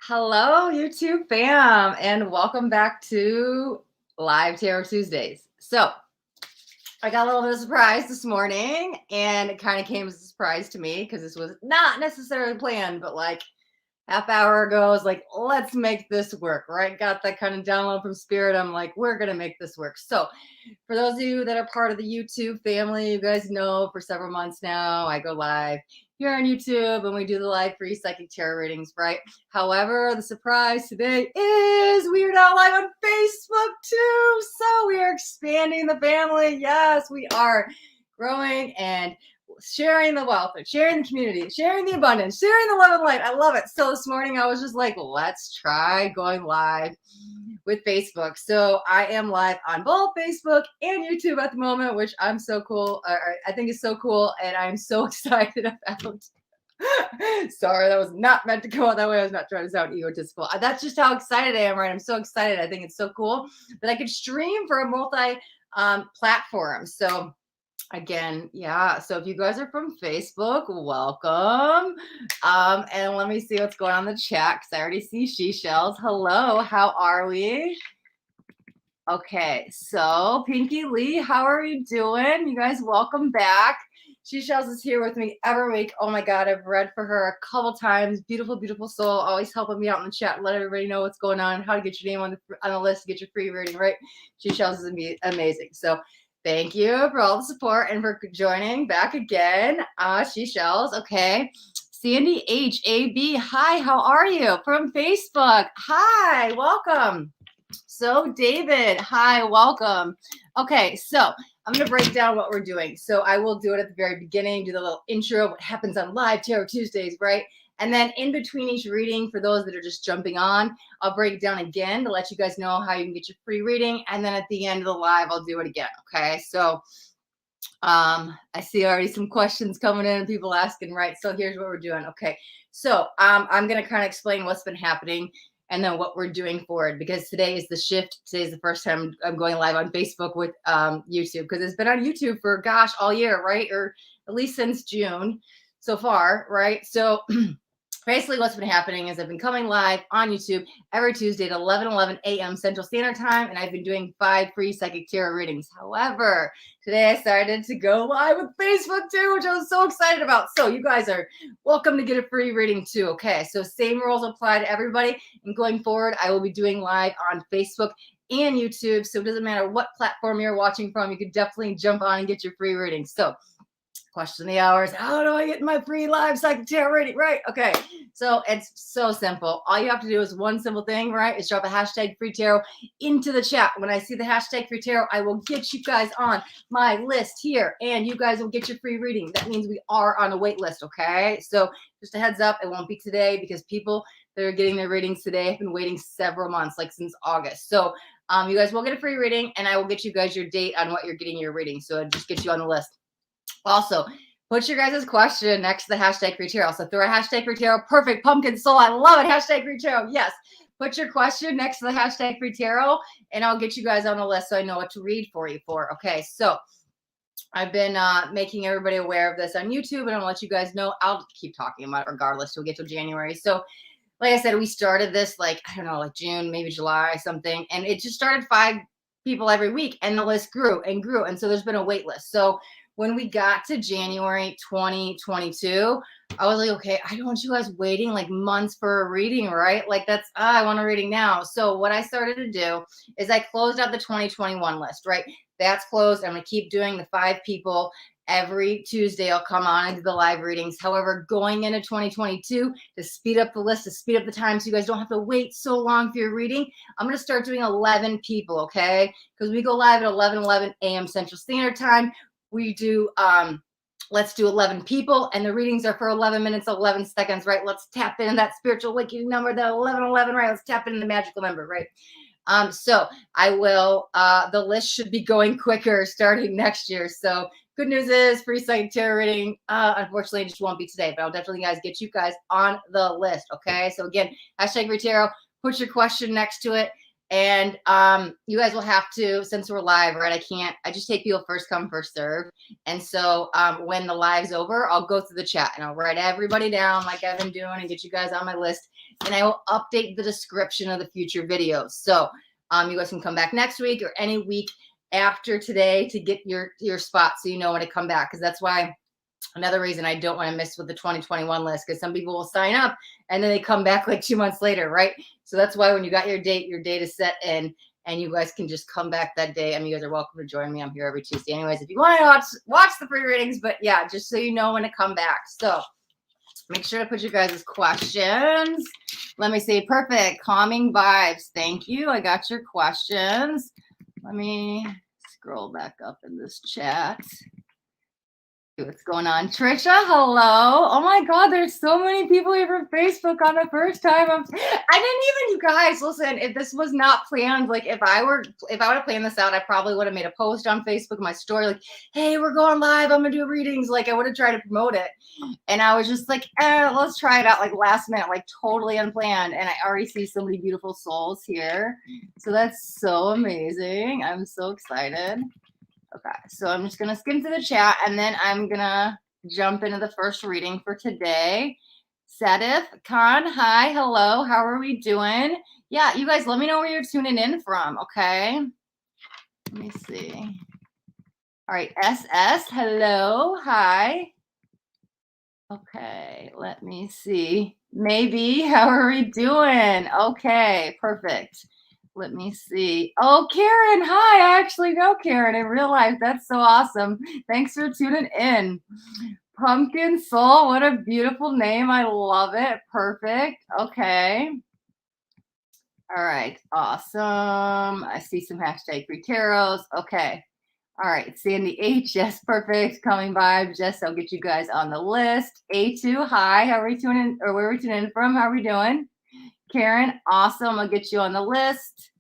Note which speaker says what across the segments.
Speaker 1: Hello, YouTube fam, and welcome back to Live Tarot Tuesdays. So, I got a little bit of surprise this morning, and it kind of came as a surprise to me because this was not necessarily planned, but like half hour ago, I was like, let's make this work, right? Got that kind of download from Spirit. I'm like, we're going to make this work. So, for those of you that are part of the YouTube family, you guys know for several months now, I go live here on YouTube and we do the live free psychic tarot readings, right? However, the surprise today is we are now live on Facebook too. So we are expanding the family. Yes, we are growing and sharing the wealth, sharing the community, sharing the abundance, sharing the love and light. I love it. So this morning I was just like, let's try going live with Facebook. So I am live on both Facebook and YouTube at the moment, which I'm so cool. I think is so cool, and I'm so excited about. Sorry, that was not meant to go out that way. I was not trying to sound egotistical. That's just how excited I am, right? I'm so excited. I think it's so cool that I could stream for a multi platform. So again, yeah, so if you guys are from Facebook, welcome. And let me see what's going on in the chat because I already see She-Shells. Hello, how are we? Okay, so Pinky Lee, how are you doing? You guys, welcome back. She-Shells is here with me every week. Oh my God, I've read for her a couple times. Beautiful, beautiful soul. Always helping me out in the chat. Let everybody know what's going on, how to get your name on the list to get your free reading, right? She-Shells is amazing. So thank you for all the support and for joining back again. She-Shells, okay. Sandy H.A.B., hi, how are you? From Facebook. Hi, welcome. So David, hi, welcome. Okay, so I'm going to break down what we're doing. So I will do it at the very beginning, do the little intro, what happens on Live Tarot Tuesdays, right? And then in between each reading, for those that are just jumping on, I'll break it down again to let you guys know how you can get your free reading. And then at the end of the live, I'll do it again, okay? So I see already some questions coming in and people asking, right? So here's what we're doing, okay? So I'm going to kind of explain what's been happening and then what we're doing forward, because today is the shift. Today is the first time I'm going live on Facebook with YouTube, because it's been on YouTube for, gosh, all year, right? Or at least since June so far, right? So basically what's been happening is I've been coming live on YouTube every Tuesday at 11 a.m. Central Standard Time, and I've been doing 5 free psychic tarot readings. However, today I started to go live with Facebook too, which I was so excited about. So you guys are welcome to get a free reading too, okay? So same rules apply to everybody, and going forward, I will be doing live on Facebook and YouTube, so it doesn't matter what platform you're watching from, you could definitely jump on and get your free reading. So question of the hour is, how do I get my free live psychic tarot reading? Right. Okay. So it's so simple. All you have to do is one simple thing, right? Is drop a hashtag free tarot into the chat. When I see the hashtag free tarot, I will get you guys on my list here, and you guys will get your free reading. That means we are on a wait list. Okay. So just a heads up, it won't be today because people that are getting their readings today have been waiting several months, like since August. So you guys will get a free reading, and I will get you guys your date on what you're getting your reading. So it just gets you on the list. Also, put your guys' question next to the hashtag free tarot. So throw a hashtag free tarot. Perfect. Pumpkin soul. I love it. Hashtag free tarot. Yes. Put your question next to the hashtag free tarot, and I'll get you guys on the list so I know what to read for you for. Okay. So I've been making everybody aware of this on YouTube, and I'll let you guys know. I'll keep talking about it regardless. We'll get to January. So like I said, we started this like, I don't know, like June, maybe July, something. And it just started 5 people every week, and the list grew and grew. And so there's been a wait list. So when we got to January 2022, I was like, okay, I don't want you guys waiting like months for a reading, right? Like that's, I want a reading now. So what I started to do is I closed out the 2021 list, right? That's closed. I'm going to keep doing the 5 people every Tuesday. I'll come on and do the live readings. However, going into 2022, to speed up the list, to speed up the time so you guys don't have to wait so long for your reading, I'm going to start doing 11 people, okay? Because we go live at 11 a.m. Central Standard Time. We do, let's do 11 people, and the readings are for 11 minutes, 11 seconds, right? Let's tap into that spiritual awakening number, that 1111, right? Let's tap into the magical number, right? So I will, the list should be going quicker starting next year. So good news is free psychic tarot reading. Unfortunately, it just won't be today, but I'll definitely get you guys on the list. Okay. So again, hashtag free tarot, put your question next to it, And you guys will have to, since we're live, right? I just take people first come, first serve. And so when the live's over, I'll go through the chat and I'll write everybody down like I've been doing and get you guys on my list. And I will update the description of the future videos. So you guys can come back next week or any week after today to get your spot so you know when to come back. Because that's why another reason I don't want to miss with the 2021 list, because some people will sign up and then they come back like 2 months later, right? So that's why when you got your date is set in and you guys can just come back that day. I mean, you guys are welcome to join me. I'm here every Tuesday anyways, if you want to watch the free readings, but yeah, just so you know when to come back. So make sure to put your guys' questions. Let me see. Perfect. Calming vibes. Thank you. I got your questions. Let me scroll back up in this chat. What's going on? Trisha, hello. Oh my God, there's so many people here from Facebook on the first time. I didn't even, you guys, listen, if this was not planned, like if I would have planned this out, I probably would have made a post on Facebook, my story, like, hey, we're going live. I'm gonna do readings. Like I would have tried to promote it. And I was just like, let's try it out like last minute, like totally unplanned. And I already see so many beautiful souls here. So that's so amazing. I'm so excited. Okay, so I'm just going to skim through the chat and then I'm going to jump into the first reading for today. Sadif Khan, hi, hello, how are we doing? Yeah, you guys, let me know where you're tuning in from, okay? Let me see. All right, SS, hello, hi. Okay, let me see. Maybe, how are we doing? Okay, perfect. Let me see. Oh, Karen. Hi. I actually know Karen in real life. That's so awesome. Thanks for tuning in. Pumpkin Soul. What a beautiful name. I love it. Perfect. Okay. All right. Awesome. I see some hashtag free tarots. Okay. All right. Sandy H. Yes. Perfect. Coming vibes. Yes. I'll get you guys on the list. A2. Hi. How are we tuning in? Or where are we tuning in from? How are we doing? Karen, awesome. I'll get you on the list.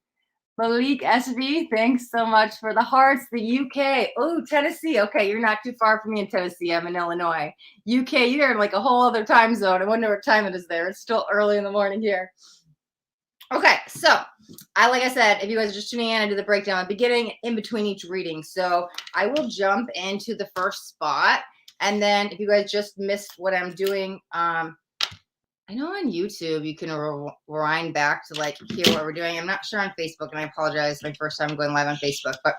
Speaker 1: Malik SV, thanks so much for the hearts. The UK. Oh, Tennessee. Okay, you're not too far from me in Tennessee. I'm in Illinois. UK, you're in like a whole other time zone. I wonder what time it is there. It's still early in the morning here. Okay, so like I said, if you guys are just tuning in, I do the breakdown at the beginning, in between each reading. So I will jump into the first spot. And then if you guys just missed what I'm doing, I know on YouTube you can rewind back to like hear what we're doing. I'm not sure on Facebook, and I apologize. It's my first time going live on Facebook, but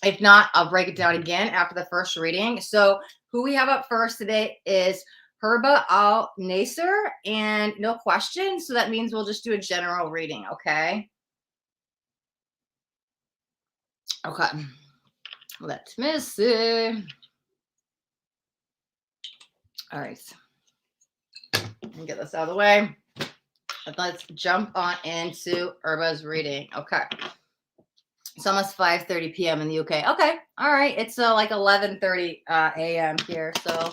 Speaker 1: if not, I'll break it down again after the first reading. So who we have up first today is Herba Al Naser, and no questions. So that means we'll just do a general reading, okay? Okay. Let me see. All right. And get this out of the way. Let's jump on into Herba's reading. Okay. It's almost 5:30 p.m. in the UK. Okay. All right. It's like 11:30 a.m. here. So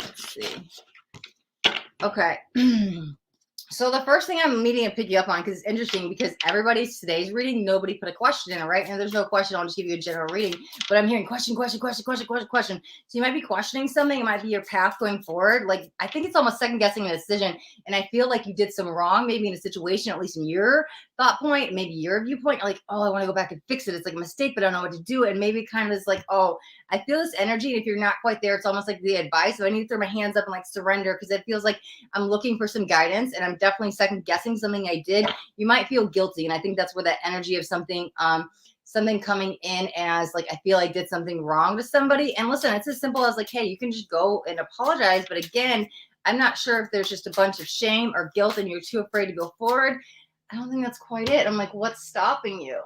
Speaker 1: let's see. Okay. So the first thing I'm needing to pick you up on, because it's interesting, because everybody's today's reading, nobody put a question in it, right? And there's no question. I'll just give you a general reading. But I'm hearing question. So you might be questioning something. It might be your path going forward. Like, I think it's almost second guessing a decision. And I feel like you did some wrong, maybe in a situation, at least in your thought point, maybe your viewpoint. Like, oh, I want to go back and fix it. It's like a mistake, but I don't know what to do. And maybe kind of is like, oh, I feel this energy. And if you're not quite there, it's almost like the advice. So I need to throw my hands up and like surrender, because it feels like I'm looking for some guidance, and I'm definitely second guessing something I did. You might feel guilty, and I think that's where that energy of something coming in as like, I feel I did something wrong to somebody. And listen, it's as simple as like, hey, you can just go and apologize. But again, I'm not sure if there's just a bunch of shame or guilt and you're too afraid to go forward. I don't think that's quite it. I'm like, what's stopping you?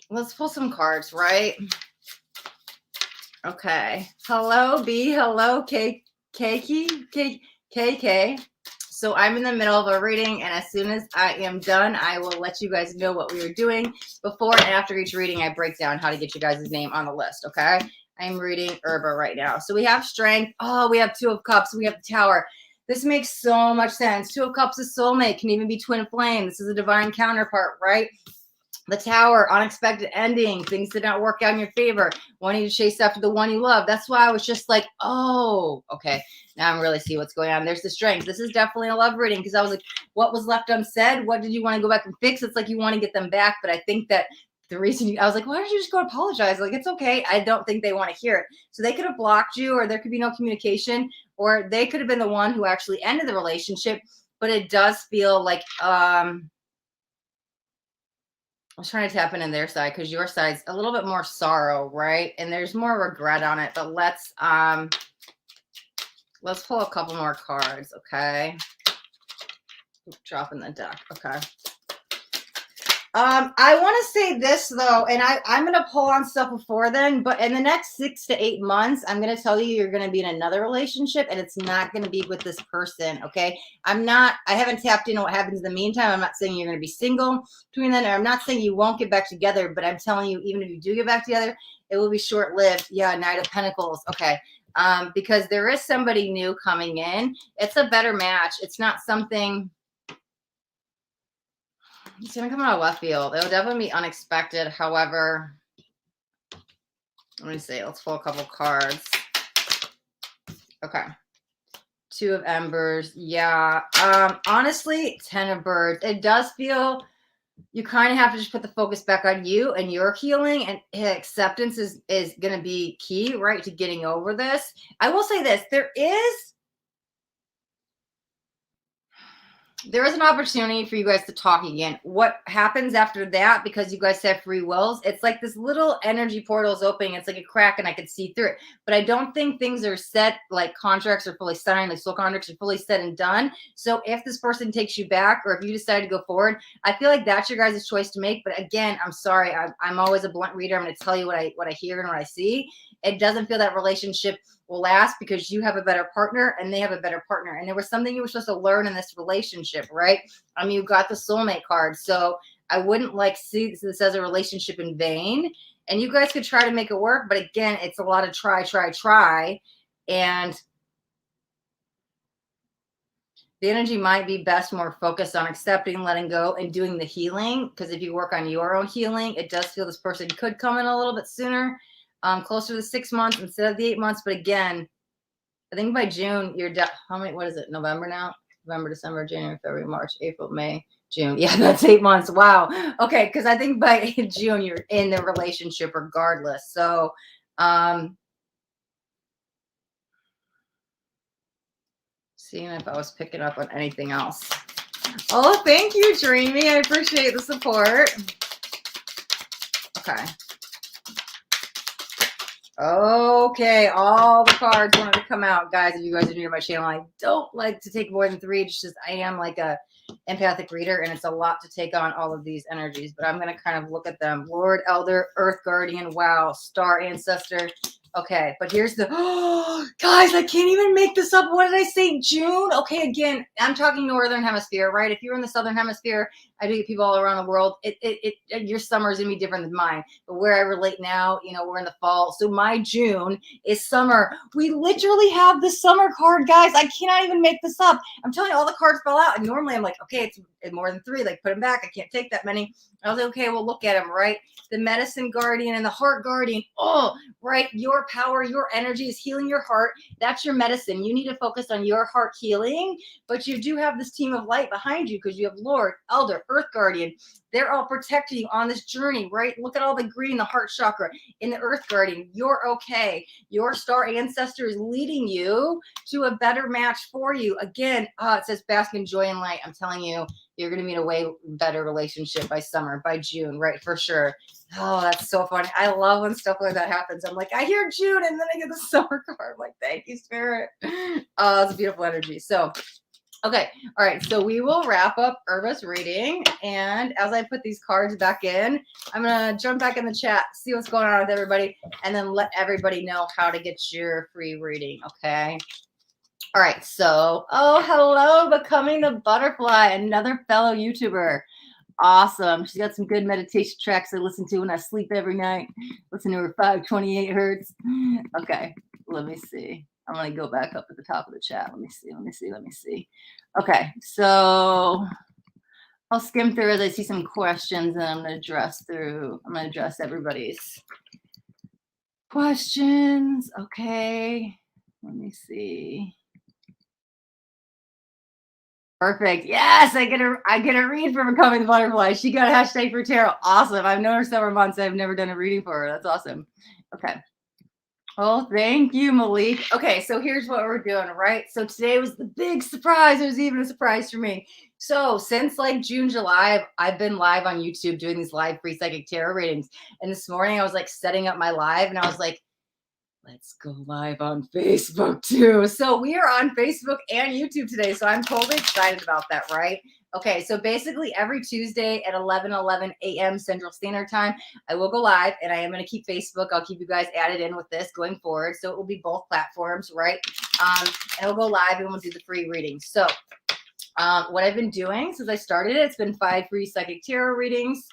Speaker 1: Let's pull some cards, right? Okay. Hello, B. Hello, KK. So I'm in the middle of a reading, and as soon as I am done, I will let you guys know what we are doing. Before and after each reading, I break down how to get you guys' name on the list, okay? I'm reading Herba right now. So we have Strength. Oh, we have Two of Cups. We have the Tower. This makes so much sense. Two of Cups is soulmate, can even be twin flame. This is a divine counterpart, right? The Tower, unexpected ending, things did not work out in your favor, wanting to chase after the one you love. That's why I was just like, oh, okay. Now I'm really see what's going on. There's the strength. This is definitely a love reading because I was like, what was left unsaid? What did you want to go back and fix? It's like you want to get them back. But I think that the reason I was like, why don't you just go apologize? Like, it's okay. I don't think they want to hear it. So they could have blocked you, or there could be no communication, or they could have been the one who actually ended the relationship. But it does feel like, I was trying to tap in their side because your side's a little bit more sorrow, right? And there's more regret on it. But let's pull a couple more cards, okay? Dropping the deck, okay. I want to say this though, and I'm going to pull on stuff before then, but in the next 6 to 8 months, I'm going to tell you you're going to be in another relationship, and it's not going to be with this person, okay? I haven't tapped into what happens in the meantime. I'm not saying you're going to be single between then, or I'm not saying you won't get back together, but I'm telling you, even if you do get back together, it will be short-lived. Yeah, Knight of Pentacles, okay. Because there is somebody new coming in. It's a better match. It's not something... It's going to come out of left field. It'll definitely be unexpected. However, let me see. Let's pull a couple cards. Okay. 2 of Embers. Yeah. Honestly, 10 of Birds. It does feel you kind of have to just put the focus back on you and your healing, and acceptance is going to be key, right, to getting over this. I will say this. There is an opportunity for you guys to talk again. What happens after that, because you guys have free wills, it's like this little energy portal is opening. It's like a crack and I could see through it. But I don't think things are set, like contracts are fully signed, like soul contracts are fully set and done. So if this person takes you back, or if you decide to go forward, I feel like that's your guys' choice to make. But again, I'm sorry. I'm always a blunt reader. I'm going to tell you what I hear and what I see. It doesn't feel that relationship will last because you have a better partner and they have a better partner. And there was something you were supposed to learn in this relationship, right? I mean, you got the soulmate card. So I wouldn't see this as a relationship in vain. And you guys could try to make it work. But again, it's a lot of try. And the energy might be best more focused on accepting, letting go, and doing the healing. Because if you work on your own healing, it does feel this person could come in a little bit sooner. Closer to 6 months instead of the 8 months. But again, I think by June, what is it? November now? November, December, January, February, March, April, May, June. Yeah, that's 8 months. Wow. Okay. Because I think by June, you're in the relationship regardless. So, seeing if I was picking up on anything else. Oh, thank you, Dreamy. I appreciate the support. Okay. Okay, all the cards wanted to come out. Guys, if you guys are new to my channel, I don't like to take more than 3. It's just I am like a empathic reader, and it's a lot to take on all of these energies. But I'm going to kind of look at them. Lord, Elder, Earth Guardian, wow, Star Ancestor. Okay, but here's the... Oh, guys, I can't even make this up. What did I say? June? Okay, again, I'm talking Northern Hemisphere, right? If you're in the Southern Hemisphere, I do get people all around the world. Your summer is going to be different than mine. But where I relate now, we're in the fall. So my June is summer. We literally have the summer card, guys. I cannot even make this up. I'm telling you, all the cards fell out. And normally I'm like, okay, it's more than 3. Like, put them back. I can't take that many. I was like, okay, well, look at them, right? The Medicine Guardian and the Heart Guardian. Oh, right. Your power, your energy is healing your heart. That's your medicine. You need to focus on your heart healing. But you do have this team of light behind you because you have Lord, Elder, Earth Guardian. They're all protecting you on this journey, right? Look at all the green, the heart chakra, in the Earth Guardian. You're okay. Your star ancestor is leading you to a better match for you. Again, it says bask in joy and light. I'm telling you, you're going to meet a way better relationship by summer, by June, right? For sure. Oh, that's so funny. I love when stuff like that happens. I'm like, I hear June, and then I get the summer card. I'm like, thank you, Spirit. Oh, it's a beautiful energy. So, okay. All right. So we will wrap up Herba's reading. And as I put these cards back in, I'm going to jump back in the chat, see what's going on with everybody, and then let everybody know how to get your free reading. Okay. All right. So, oh, hello, Becoming the Butterfly, another fellow YouTuber. Awesome. She's got some good meditation tracks I listen to when I sleep every night. Listen to her 528 hertz. Okay. Let me see. I'm going to go back up at the top of the chat. Let me see. Okay. So I'll skim through as I see some questions, and I'm going to address everybody's questions. Okay. Let me see. Perfect. Yes, I get a read from Becoming the Butterfly. She got a hashtag for tarot. Awesome. I've known her several months. I've never done a reading for her. That's awesome. Okay. Oh, thank you, Malik. Okay, so here's what we're doing, right? So today was the big surprise. It was even a surprise for me. So since like June, July, I've been live on YouTube doing these live free psychic tarot readings. And this morning I was like setting up my live, and I was like, let's go live on Facebook too. So we are on Facebook and YouTube today. So I'm totally excited about that, right? Okay, so basically every Tuesday at 11 a.m. Central Standard Time, I will go live, and I am going to keep Facebook. I'll keep you guys added in with this going forward. So it will be both platforms, right? And we'll go live and we'll do the free readings. So what I've been doing since I started it's been 5 free psychic tarot readings,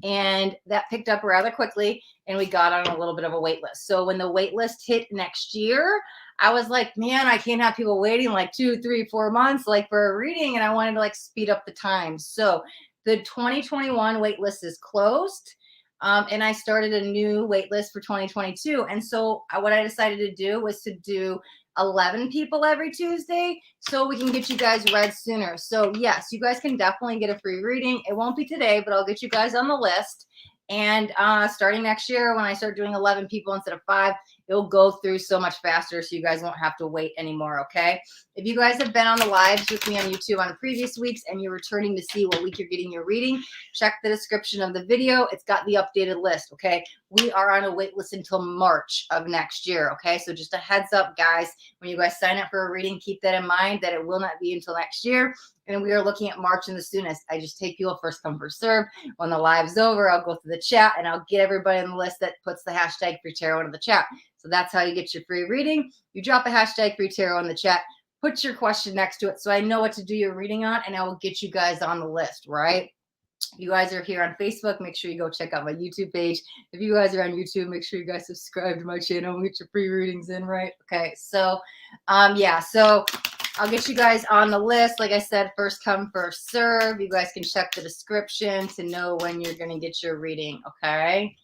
Speaker 1: and that picked up rather quickly, and we got on a little bit of a wait list. So when the wait list hit next year, I was like, man, I can't have people waiting like 2, 3, 4 months like for a reading, and I wanted to like speed up the time. So the 2021 wait list is closed. And I started a new wait list for 2022. And so what I decided to do was to do 11 people every Tuesday so we can get you guys read sooner. So yes, you guys can definitely get a free reading. It won't be today, but I'll get you guys on the list. And starting next year, when I start doing 11 people instead of 5, it'll go through so much faster, so you guys won't have to wait anymore, okay? If you guys have been on the lives with me on YouTube on previous weeks and you're returning to see what week you're getting your reading, check the description of the video. It's got the updated list, okay? We are on a wait list until March of next year, okay? So just a heads up, guys, when you guys sign up for a reading, keep that in mind that it will not be until next year. And we are looking at March and the soonest. I just take people first come, first serve. When the live's over, I'll go through the chat and I'll get everybody on the list that puts the hashtag free tarot into the chat. So that's how you get your free reading. You drop a hashtag free tarot in the chat, put your question next to it so I know what to do your reading on, and I will get you guys on the list, right? If you guys are here on Facebook, make sure you go check out my YouTube page. If you guys are on YouTube, make sure you guys subscribe to my channel and get your free readings in, right? Okay, so yeah, so I'll get you guys on the list. Like I said, first come, first serve. You guys can check the description to know when you're going to get your reading, okay?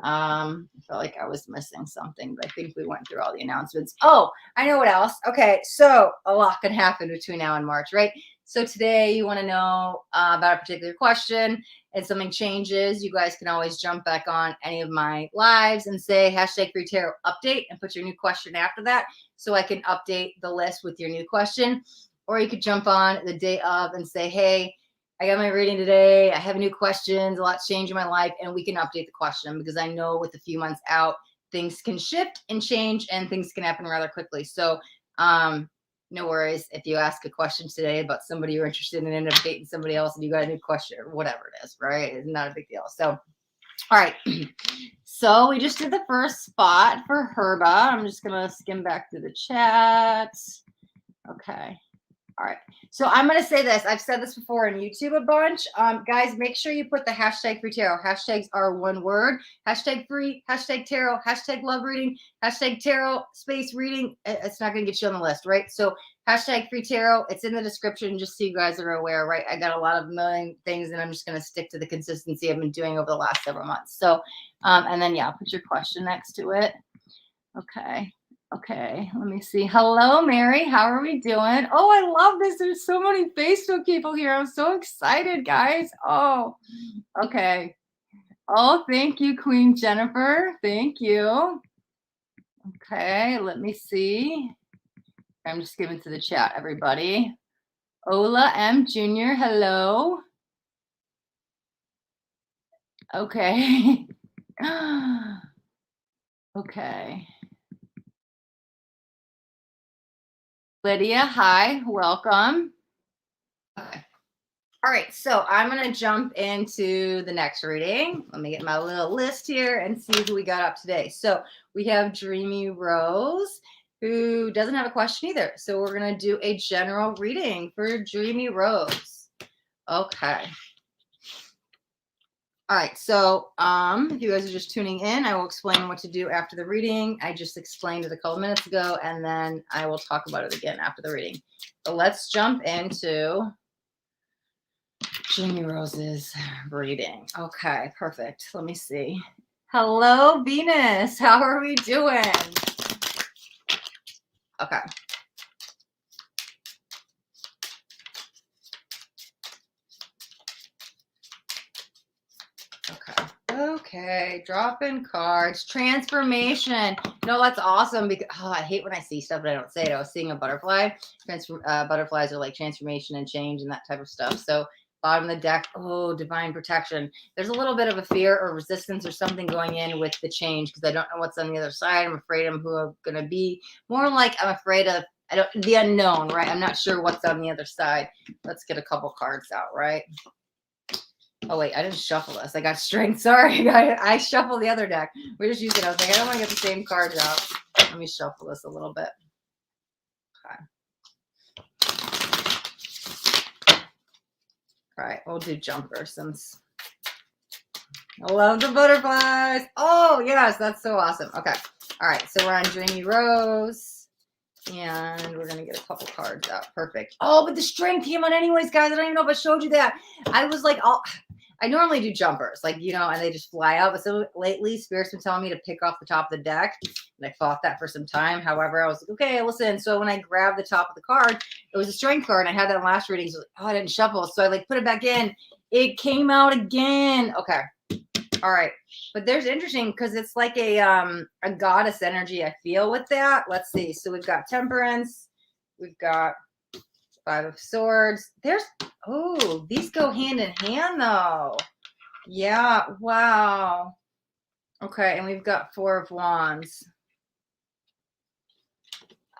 Speaker 1: I felt like I was missing something, but I think we went through all the announcements. Oh, I know what else. Okay, so a lot can happen between now and March, right? So today you want to know about a particular question and something changes. You guys can always jump back on any of my lives and say hashtag free tarot update and put your new question after that so I can update the list with your new question. Or you could jump on the day of and say, hey, I got my reading today. I have new questions. A lot's changed in my life, and we can update the question because I know with a few months out, things can shift and change and things can happen rather quickly. So no worries if you ask a question today about somebody you're interested in and end up dating somebody else and you got a new question or whatever it is, right? It's not a big deal. So, all right. So we just did the first spot for Herba. I'm just going to skim back through the chat. Okay. All right. So I'm going to say this. I've said this before on YouTube a bunch. Guys, make sure you put the hashtag free tarot. Hashtags are one word. Hashtag free, hashtag tarot, hashtag love reading, hashtag tarot space reading. It's not going to get you on the list, right? So hashtag free tarot. It's in the description just so you guys are aware, right? I got a lot of million things and I'm just going to stick to the consistency I've been doing over the last several months. So, and then, yeah, put your question next to it. Okay. Okay, let me see. Hello, Mary. How are we doing? Oh, I love this. There's so many Facebook people here. I'm so excited, guys. Oh, okay. Oh, thank you, Queen Jennifer. Thank you. Okay, let me see. I'm just giving to the chat, everybody. Ola M. Jr., hello. Okay. Okay. Lydia, hi, welcome. Okay. All right, so I'm going to jump into the next reading. Let me get my little list here and see who we got up today. So we have Dreamy Rose, who doesn't have a question either. So we're going to do a general reading for Dreamy Rose. Okay. All right, so if you guys are just tuning in, I will explain what to do after the reading. I just explained it a couple minutes ago, and then I will talk about it again after the reading. So let's jump into Dreamy Rose's reading. Okay, perfect. Let me see. Hello, Venus. How are we doing? Okay. Okay, dropping cards, transformation. No, that's awesome because I hate when I see stuff, but I don't say it. I was seeing a butterfly. Butterflies are like transformation and change and that type of stuff. So bottom of the deck, oh, divine protection. There's a little bit of a fear or resistance or something going in with the change because I don't know what's on the other side. I'm afraid I'm who I'm going to be. More like I'm afraid of the unknown, right? I'm not sure what's on the other side. Let's get a couple cards out, right? Oh, wait, I didn't shuffle this. I got strength. Sorry, I shuffled the other deck. We're just using it. I was like, I don't want to get the same cards out. Let me shuffle this a little bit. Okay. All right, we'll do jumper since I love the butterflies. Oh, yes, that's so awesome. Okay. All right, so we're on Dreamy Rose. And we're going to get a couple cards out. Perfect. Oh, but the strength came on anyways, guys. I don't even know if I showed you that. I was like, I normally do jumpers, like, you know, and they just fly out. But so lately, Spirit's been telling me to pick off the top of the deck. And I fought that for some time. However, I was like, okay, listen. So when I grabbed the top of the card, it was a strength card. And I had that in last reading. So I didn't shuffle. So I like put it back in. It came out again. Okay. All right. But there's interesting because it's like a goddess energy I feel with that. Let's see. So we've got temperance. We've got 5 of swords. Oh, these go hand in hand though. Yeah. Wow. Okay. And we've got 4 of wands.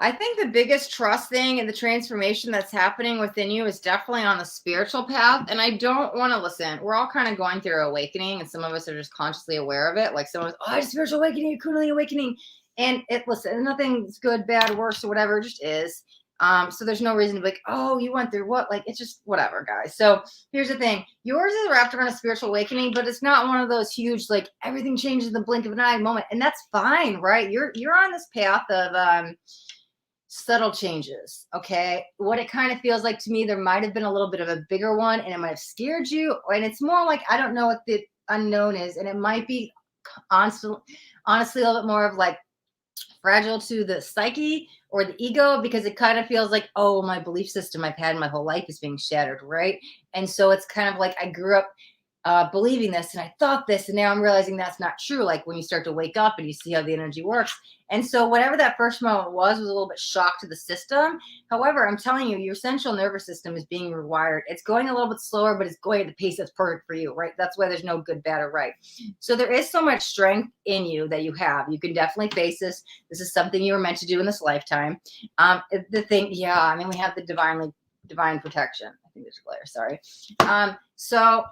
Speaker 1: I think the biggest trust thing and the transformation that's happening within you is definitely on the spiritual path. And I don't want to listen. We're all kind of going through awakening, and some of us are just consciously aware of it. Like someone's, oh, it's spiritual awakening, Kundalini awakening. And listen, nothing's good, bad, worse, or whatever. It just is. So there's no reason to be like, oh, you went through what? Like, it's just whatever, guys. So here's the thing. Yours is wrapped around a spiritual awakening, but it's not one of those huge, like everything changes in the blink of an eye moment. And that's fine, right? You're on this path of, subtle changes. Okay. What it kind of feels like to me, there might have been a little bit of a bigger one and it might have scared you. And it's more like, I don't know what the unknown is. And it might be honestly a little bit more of like fragile to the psyche or the ego, because it kind of feels like, oh, my belief system I've had my whole life is being shattered. Right. And so it's kind of like I grew up believing this and I thought this, and now I'm realizing that's not true. Like when you start to wake up and you see how the energy works. And so whatever that first moment was a little bit shock to the system. However, I'm telling you, your central nervous system is being rewired. It's going a little bit slower, but it's going at the pace that's perfect for you, right? That's why there's no good, bad, or right. So there is so much strength in you that you have. You can definitely face this. This is something you were meant to do in this lifetime. The thing, yeah, I mean, we have the divine protection. I think there's a glare, sorry. So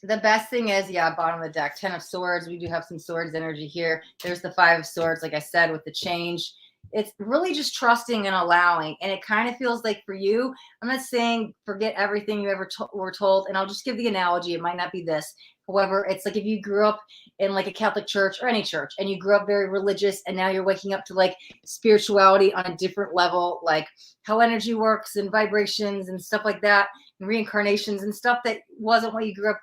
Speaker 1: the best thing is, yeah, bottom of the deck, 10 of swords. We do have some swords energy here. There's the 5 of swords, like I said, with the change. It's really just trusting and allowing. And it kind of feels like for you, I'm not saying forget everything you ever were told. And I'll just give the analogy. It might not be this. However, it's like if you grew up in like a Catholic church or any church and you grew up very religious and now you're waking up to like spirituality on a different level, like how energy works and vibrations and stuff like that, and reincarnations and stuff that wasn't what you grew up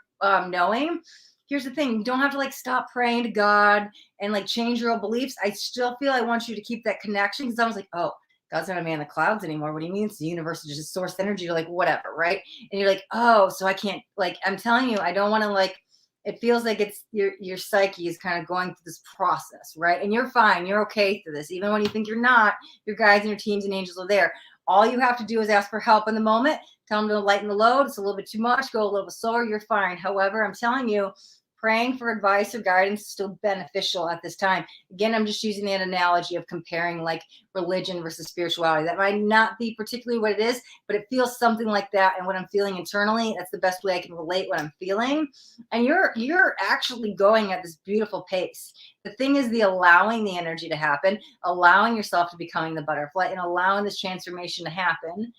Speaker 1: knowing. Here's the thing, you don't have to like stop praying to God and like change your own beliefs. I still feel I want you to keep that connection, because I was like, oh, God's not a man in the clouds anymore. What do you mean? It's the universe, is just source energy. You're like, whatever, right? And you're like, oh, so I can't, like, I'm telling you, I don't want to, like, it feels like it's your psyche is kind of going through this process, right? And you're fine, you're okay through this. Even when you think you're not, your guides and your teams and angels are there. All you have to do is ask for help in the moment. Tell them to lighten the load. It's a little bit too much. Go a little bit slower. You're fine. However, I'm telling you, praying for advice or guidance is still beneficial at this time. Again, I'm just using that analogy of comparing like religion versus spirituality. That might not be particularly what it is, but it feels something like that. And what I'm feeling internally, that's the best way I can relate what I'm feeling. And you're actually going at this beautiful pace. The thing is allowing the energy to happen, allowing yourself to becoming the butterfly, and allowing this transformation to happen.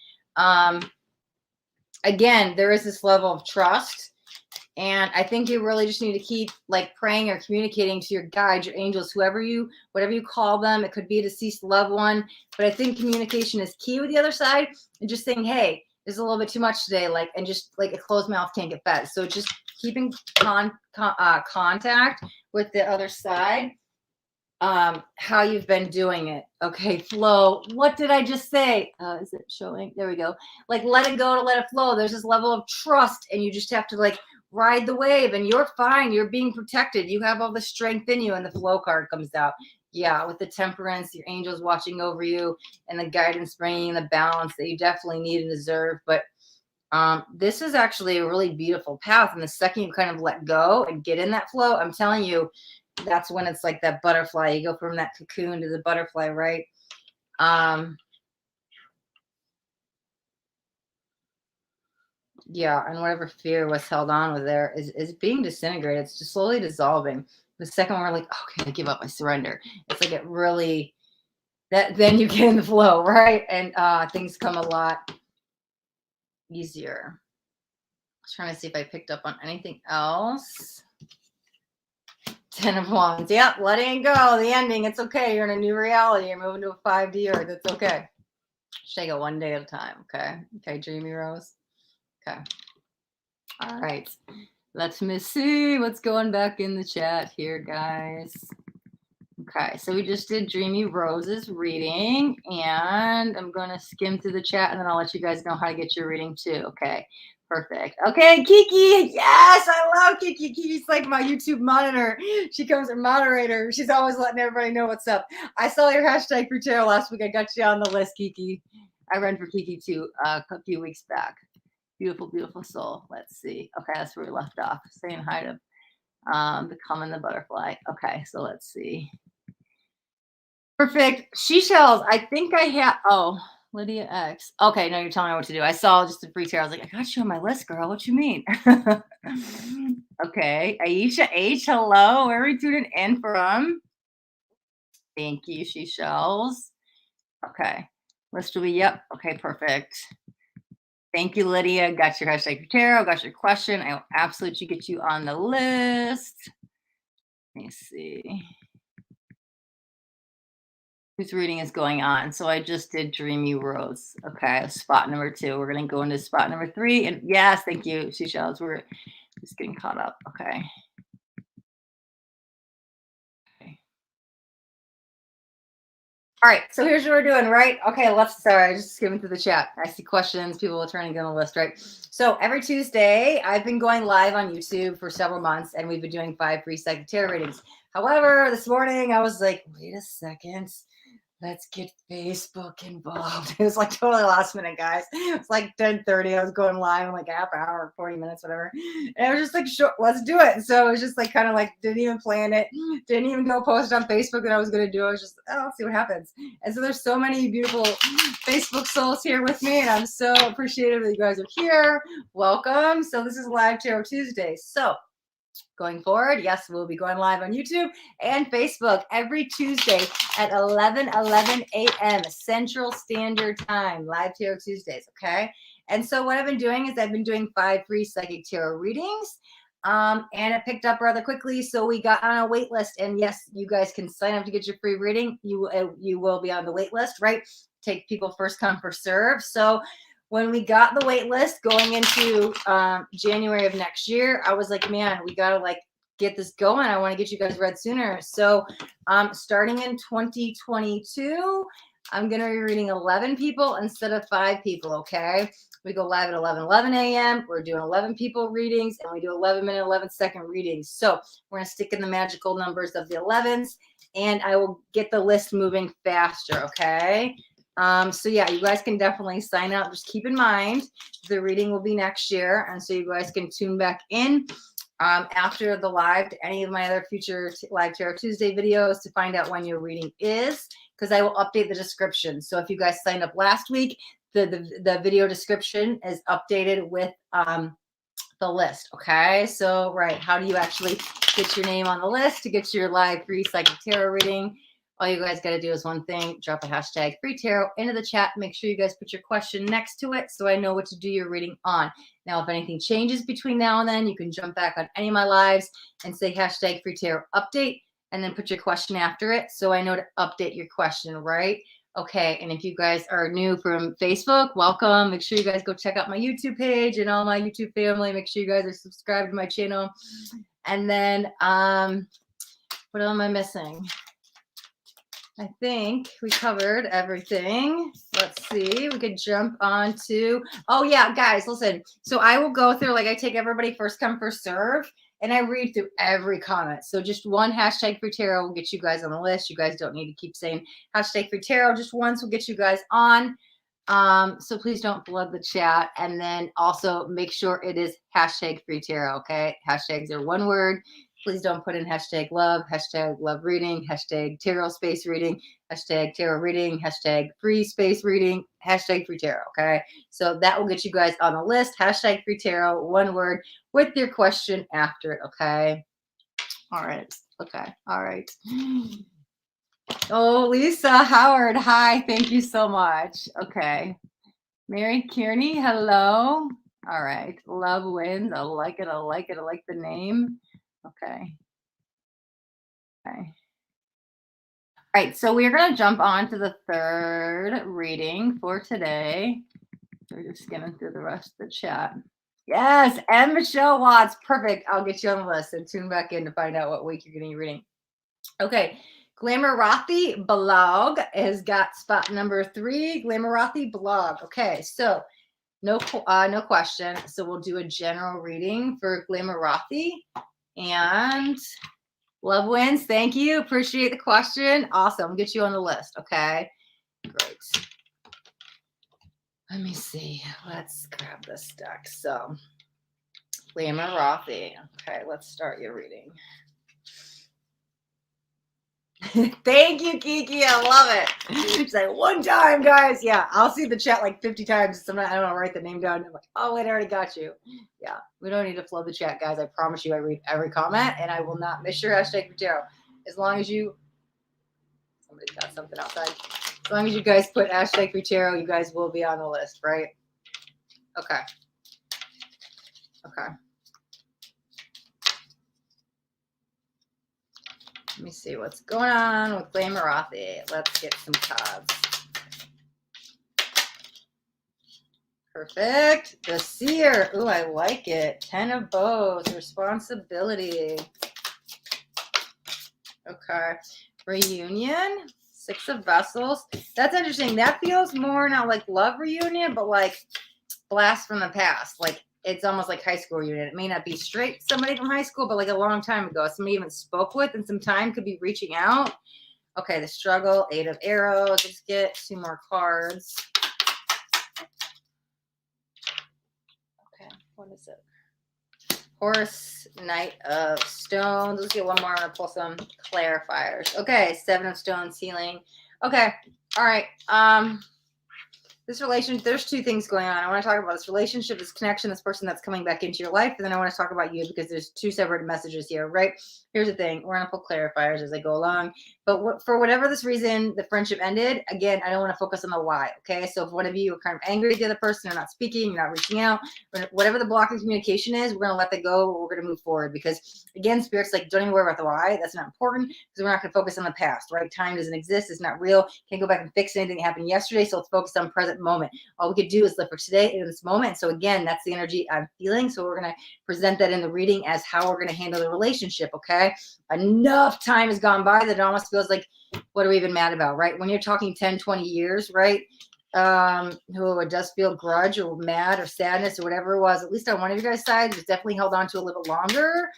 Speaker 1: Again, there is this level of trust. And I think you really just need to keep like praying or communicating to your guides, your angels, whatever you call them. It could be a deceased loved one, but I think communication is key with the other side, and just saying, hey, is a little bit too much today, like, and just like a closed mouth can't get fed. So just keeping contact with the other side, how you've been doing it. Okay, flow. What did I just say? Is it showing? There we go. Like, let it go to let it flow. There's this level of trust, and you just have to like ride the wave, and you're fine. You're being protected. You have all the strength in you, and the flow card comes out. Yeah, with the temperance, your angels watching over you, and the guidance bringing the balance that you definitely need and deserve. But this is actually a really beautiful path. And the second you kind of let go and get in that flow, I'm telling you, that's when it's like that butterfly. You go from that cocoon to the butterfly, right? Yeah, and whatever fear was held on with there is being disintegrated. It's just slowly dissolving. The second one, we're like, okay, I give up, I surrender. It's like it really, that then you get in the flow, right? And things come a lot easier. I was trying to see if I picked up on anything else. 10 of Wands. Yep, letting go, the ending. It's okay. You're in a new reality. You're moving to a 5D earth. It's okay. Just take it one day at a time. Okay. Okay, Dreamy Rose. Okay. All right. Let me see what's going back in the chat here, guys. Okay, so we just did Dreamy Rose's reading, and I'm going to skim through the chat, and then I'll let you guys know how to get your reading too. Okay, perfect. Okay, Kiki, yes, I love Kiki. Kiki's like my YouTube monitor. She comes as moderator. She's always letting everybody know what's up. I saw your hashtag for tarot last week. I got you on the list, Kiki. I read for Kiki too a few weeks back. Beautiful, beautiful soul. Let's see. Okay, that's where we left off. Saying hi to becoming the butterfly. Okay, so let's see. Perfect. Seashells. I think I have. Oh, Lydia X. Okay, no, you're telling me what to do. I saw just a free tarot. I was like, I got you on my list, girl. What you mean? Okay. Aisha H. Hello. Where are we tuning in from? Thank you, Seashells. Okay. List will be, yep. Okay, perfect. Thank you, Lydia. Got your hashtag for tarot. Got your question. I will absolutely get you on the list. Let me see whose reading is going on. So I just did Dreamy Rose. Okay, spot number 2. We're going to go into spot number 3. And yes, thank you, Seashells. We're just getting caught up. Okay. All right, so here's what we're doing, right? Okay, sorry, I just skimming through the chat. I see questions, people are trying to get on the list, right? So every Tuesday, I've been going live on YouTube for several months, and we've been doing 5 free psychic tarot readings. However, this morning, I was like, wait a second. Let's get Facebook involved. It was like totally last minute, guys. It's like 10:30. I was going live in like half hour, 40 minutes, whatever. And I was just like, sure, let's do it. So it was just like kind of like didn't even plan it. Didn't even go post it on Facebook that I was gonna do. I was just, oh, let's see what happens. And so there's so many beautiful Facebook souls here with me, and I'm so appreciative that you guys are here. Welcome. So this is Live Tarot Tuesday. So going forward, yes, we'll be going live on YouTube and Facebook every Tuesday at 11 a.m. Central Standard Time, Live Tarot Tuesdays, okay? And so what I've been doing is I've been doing 5 free psychic tarot readings, and it picked up rather quickly, so we got on a wait list. And yes, you guys can sign up to get your free reading. You will be on the wait list, right? Take people first come, first serve. So when we got the wait list going into January of next year, I was like, man, we got to like get this going. I want to get you guys read sooner. So starting in 2022, I'm going to be reading 11 people instead of 5 people, okay? We go live at 11 a.m. We're doing 11 people readings, and we do 11-minute, 11-second readings. So we're going to stick in the magical numbers of the 11s, and I will get the list moving faster, okay? So yeah, you guys can definitely sign up. Just keep in mind the reading will be next year, and so you guys can tune back in after the live to any of my other future Live Tarot Tuesday videos to find out when your reading is, because I will update the description. So if you guys signed up last week, the video description is updated with the list. Okay, so right, how do you actually get your name on the list to get your live free psychic tarot reading? All you guys got to do is one thing: drop a hashtag free tarot into the chat. Make sure you guys put your question next to it so I know what to do your reading on. Now, if anything changes between now and then, you can jump back on any of my lives and say hashtag free tarot update, and then put your question after it so I know to update your question, right? Okay, and if you guys are new from Facebook, welcome. Make sure you guys go check out my YouTube page and all my YouTube family. Make sure you guys are subscribed to my channel. And then, what am I missing? I think we covered everything. Let's see. We could jump on to, oh yeah, guys, listen. So I will go through, like I take everybody first come, first serve, and I read through every comment. So just one hashtag free tarot will get you guys on the list. You guys don't need to keep saying hashtag free tarot. Just once will get you guys on. So please don't flood the chat. And then also make sure it is hashtag free tarot. Okay. Hashtags are one word. Please don't put in hashtag love reading, hashtag tarot space reading, hashtag tarot reading, hashtag free space reading, hashtag free tarot. Okay. So that will get you guys on the list. Hashtag free tarot, one word with your question after it. Okay. All right. Okay. All right. Oh, Lisa Howard. Hi. Thank you so much. Okay. Mary Kearney. Hello. All right. Love wins. I like it. I like it. I like the name. Okay. Okay. All right. So we're going to jump on to the third reading for today. We're just skimming through the rest of the chat. Yes. And Michelle Watts. Perfect. I'll get you on the list and tune back in to find out what week you're going to be reading. Okay. Glamouratti blog has got spot number 3. Glamouratti blog. Okay. So no question. So we'll do a general reading for Glamouratti. And love wins. Thank you. Appreciate the question. Awesome. Get you on the list. Okay. Great. Let me see. Let's grab this deck. So, Glamouratti. Okay. Let's start your reading. Thank you, Kiki. I love it. She's like, one time, guys. Yeah, I'll see the chat like 50 times. Sometimes I don't write the name down. I'm like, oh, wait, I already got you. Yeah, we don't need to flood the chat, guys. I promise you I read every comment, and I will not miss your hashtag for tarot. As long as you, somebody got something outside. As long as you guys put hashtag for tarot, you guys will be on the list, right? Okay. Okay. Let me see what's going on with Glamouratti. Let's get some cards. Perfect. The Seer. Ooh, I like it. 10 of Bows. Responsibility. Okay. Reunion. 6 of Vessels. That's interesting. That feels more not like love reunion, but like blast from the past. Like it's almost like high school reunion. It may not be straight somebody from high school, but like a long time ago. Somebody even spoke with and some time could be reaching out. Okay, the struggle, 8 of Arrows. Let's get 2 more cards. Okay, what is it? Horse, Knight of Stones. Let's get one more. I'm going to pull some clarifiers. Okay, 7 of Stones, healing. Okay, all right. This relationship, there's 2 things going on. I want to talk about this relationship, this connection, this person that's coming back into your life. And then I want to talk about you because there's 2 separate messages here, right? Here's the thing. We're going to pull clarifiers as I go along. But for whatever this reason, the friendship ended. Again, I don't want to focus on the why, okay? So if one of you are kind of angry at the other person, you're not speaking, you're not reaching out, whatever the block of communication is, we're going to let that go. We're going to move forward because, again, Spirit's like, don't even worry about the why. That's not important because we're not going to focus on the past, right? Time doesn't exist. It's not real. Can't go back and fix anything that happened yesterday. So let's focus on present moment. All we could do is live for today in this moment. So again, that's the energy I'm feeling. So we're going to present that in the reading as how we're going to handle the relationship, okay? Enough time has gone by that it almost feels like, what are we even mad about, right? When you're talking 10, 20 years, right? Who it does feel grudge or mad or sadness or whatever it was, at least on one of you guys' sides, was definitely held on to a little longer,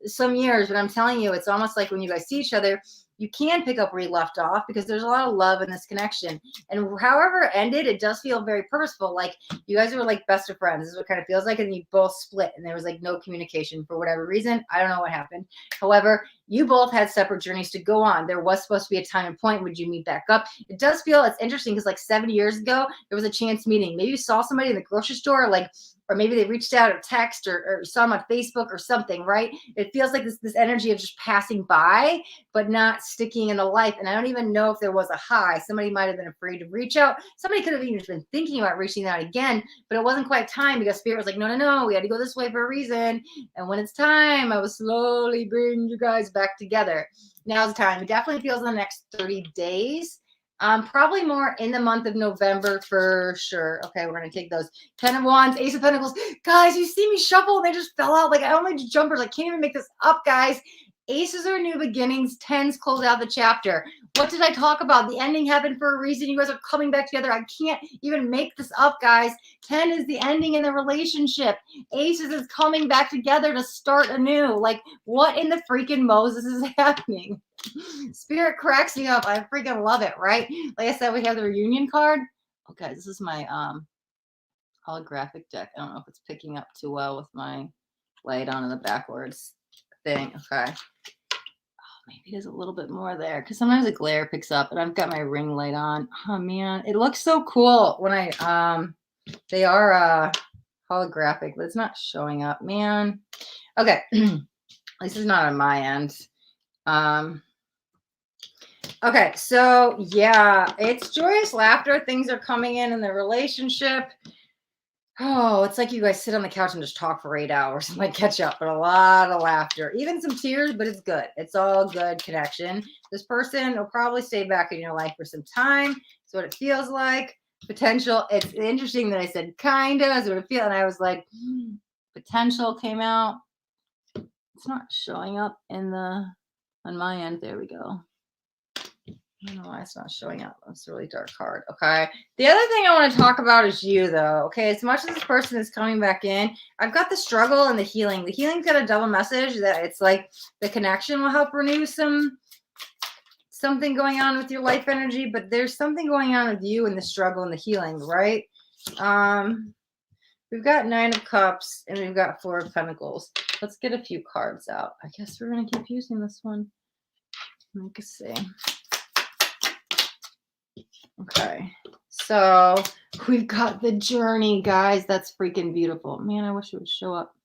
Speaker 1: some years. But I'm telling you, it's almost like when you guys see each other, you can pick up where you left off because there's a lot of love in this connection. And however it ended, it does feel very purposeful. Like you guys were like best of friends. This is what it kind of feels like. And you both split and there was like no communication for whatever reason. I don't know what happened. However, you both had separate journeys to go on. There was supposed to be a time and point. Would you meet back up? It does feel, it's interesting because like 7 years ago, there was a chance meeting. Maybe you saw somebody in the grocery store, like, or maybe they reached out or text or saw them on Facebook or something, right? It feels like this energy of just passing by, but not sticking in the life. And I don't even know if there was a high. Somebody might have been afraid to reach out. Somebody could have even been thinking about reaching out again, but it wasn't quite time because Spirit was like, no, we had to go this way for a reason. And when it's time, I will slowly bring you guys back together. Now's the time. It definitely feels in the next 30 days. Probably more in the month of November for sure. Okay, we're gonna take those. 10 of Wands, Ace of Pentacles. Guys, you see me shuffle and they just fell out. Like I only do jumpers. I can't even make this up, guys. Aces are new beginnings. Tens close out the chapter. What did I talk about? The ending happened for a reason. You guys are coming back together. I can't even make this up, guys. 10 is the ending in the relationship. Aces is coming back together to start anew. Like, what in the freaking Moses is happening? Spirit cracks me up. I freaking love it, right? Like I said, we have the reunion card. Okay, this is my holographic deck. I don't know if it's picking up too well with my light on in the backwards thing. Okay. Oh, maybe there's a little bit more there because sometimes the glare picks up, and I've got my ring light on. Oh man, it looks so cool when I they are holographic, but it's not showing up, man. Okay. This is not on my end. Okay, so yeah, it's joyous laughter. Things are coming in the relationship. Oh, it's like you guys sit on the couch and just talk for 8 hours and like catch up, but a lot of laughter, even some tears, but it's good. It's all good connection. This person will probably stay back in your life for some time. That's what it feels like. Potential. It's interesting that I said kind of is what it feels, and I was like, potential came out. It's not showing up in the on my end. There we go. I don't know why it's not showing up. It's a really dark card. Okay. The other thing I want to talk about is you, though. Okay. As much as this person is coming back in, I've got the struggle and the healing. The healing's got a double message that it's like the connection will help renew something going on with your life energy, but there's something going on with you and the struggle and the healing, right? We've got 9 of Cups and we've got 4 of Pentacles. Let's get a few cards out. I guess we're going to keep using this one. Let me see. Okay, so we've got the journey, guys. That's freaking beautiful. Man, I wish it would show up.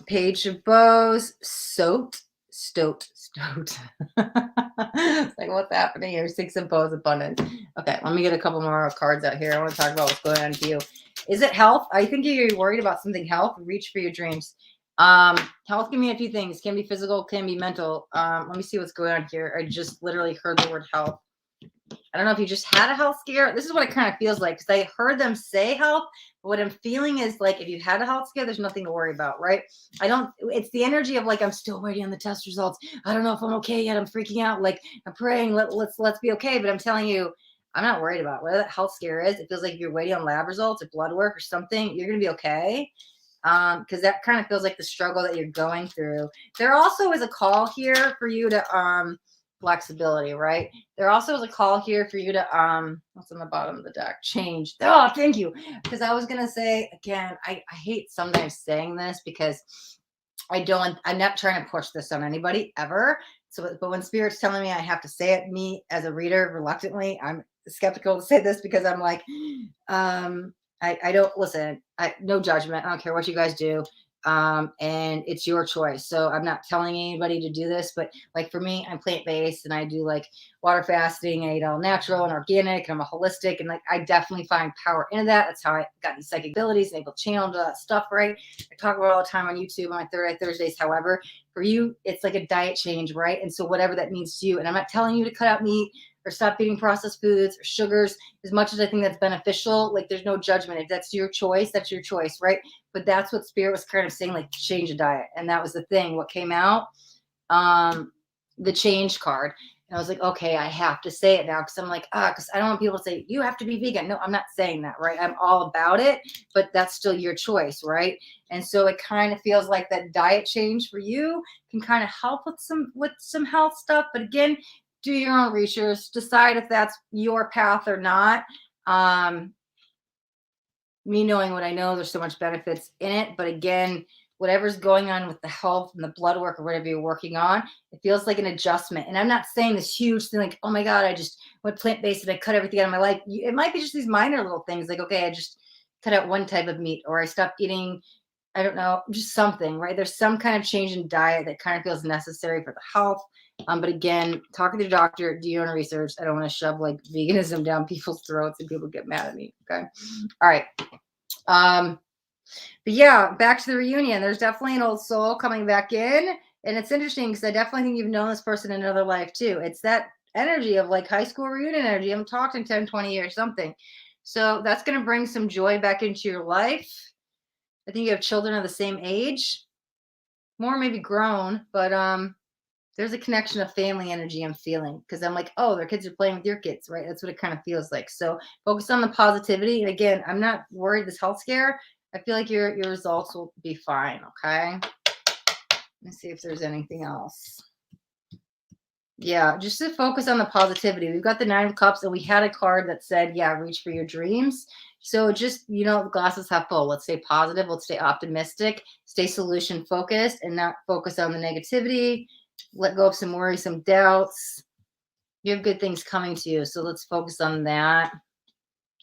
Speaker 1: Page of Bows, Stoat. It's like, what's happening here? 6 of Bows, Abundance. Okay, let me get a couple more cards out here. I want to talk about what's going on for you. Is it health? I think you're worried about something health. Reach for your dreams. Health can mean a few things. Can be physical, can be mental. Let me see what's going on here. I just literally heard the word health. I don't know if you just had a health scare. This is what it kind of feels like because I heard them say health, but what I'm feeling is like if you had a health scare, there's nothing to worry about, right? It's the energy of like I'm still waiting on the test results. I don't know if I'm okay yet. I'm freaking out. Like I'm praying. Let's be okay. But I'm telling you, I'm not worried about whether that health scare is. It feels like if you're waiting on lab results or blood work or something, you're gonna be okay. Because that kind of feels like the struggle that you're going through. There also is a call here for you to flexibility, right? There also is a call here for you to what's on the bottom of the deck? Change. Oh, thank you. Because I was gonna say again, I hate sometimes saying this because I'm not trying to push this on anybody ever. So, but when Spirit's telling me I have to say it, me as a reader, reluctantly, I'm skeptical to say this because I'm like, I don't listen. No judgment. I don't care what you guys do. And it's your choice. So I'm not telling anybody to do this, but like for me, I'm plant-based and I do like water fasting. I eat all natural and organic and I'm a holistic. And like, I definitely find power in that. That's how I got these psychic abilities and able to channel that stuff, right? I talk about it all the time on YouTube on my Thursdays. However, for you, it's like a diet change, right? And so whatever that means to you, and I'm not telling you to cut out meat or stop eating processed foods or sugars, as much as I think that's beneficial. Like there's no judgment. If that's your choice, that's your choice, right? But that's what Spirit was kind of saying, like change a diet. And that was the thing. What came out, the change card. And I was like, okay, I have to say it now because I'm like, because I don't want people to say, you have to be vegan. No, I'm not saying that, right? I'm all about it, but that's still your choice, right? And so it kind of feels like that diet change for you can kind of help with some health stuff. But again, do your own research, decide if that's your path or not. Me knowing what I know, there's so much benefits in it. But again, whatever's going on with the health and the blood work or whatever you're working on, it feels like an adjustment. And I'm not saying this huge thing like, oh my God, I just went plant-based and I cut everything out of my life. It might be just these minor little things like, okay, I just cut out one type of meat or I stopped eating, I don't know, just something, right? There's some kind of change in diet that kind of feels necessary for the health. But again, talk to your doctor, do your own research. I don't want to shove like veganism down people's throats and people get mad at me. Okay. All right. But yeah, back to the reunion. There's definitely an old soul coming back in. And it's interesting because I definitely think you've known this person in another life too. It's that energy of like high school reunion energy. I haven't talked in 10, 20 years, something. So that's going to bring some joy back into your life. I think you have children of the same age, more maybe grown, but there's a connection of family energy I'm feeling because I'm like, oh, their kids are playing with your kids, right? That's what it kind of feels like. So focus on the positivity. And again, I'm not worried this health scare. I feel like your results will be fine. Okay. Let's see if there's anything else. Yeah, just to focus on the positivity. We've got the 9 of Cups, and we had a card that said, yeah, reach for your dreams. So just, the glasses half full. Let's stay positive. Let's stay optimistic. Stay solution focused and not focus on the negativity. Let go of some worry, some doubts. You have good things coming to you. So let's focus on that.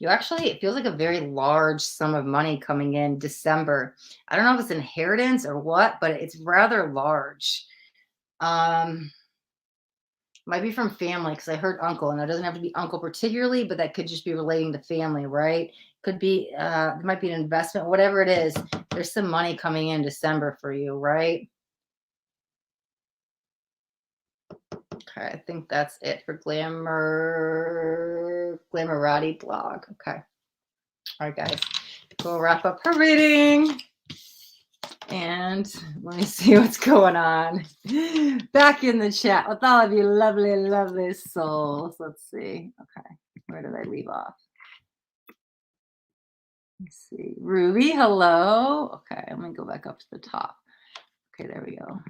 Speaker 1: It feels like a very large sum of money coming in December. I don't know if it's inheritance or what, but it's rather large. Might be from family because I heard uncle, and it doesn't have to be uncle particularly, but that could just be relating to family, right? Could be, it might be an investment, whatever it is. There's some money coming in December for you, right? Okay, I think that's it for Glamouratti blog. Okay. All right, guys, we'll wrap up her reading. And let me see what's going on back in the chat with all of you lovely, lovely souls. Let's see. Okay. Where did I leave off? Let's see. Ruby, hello. Okay. Let me go back up to the top. Okay. There we go.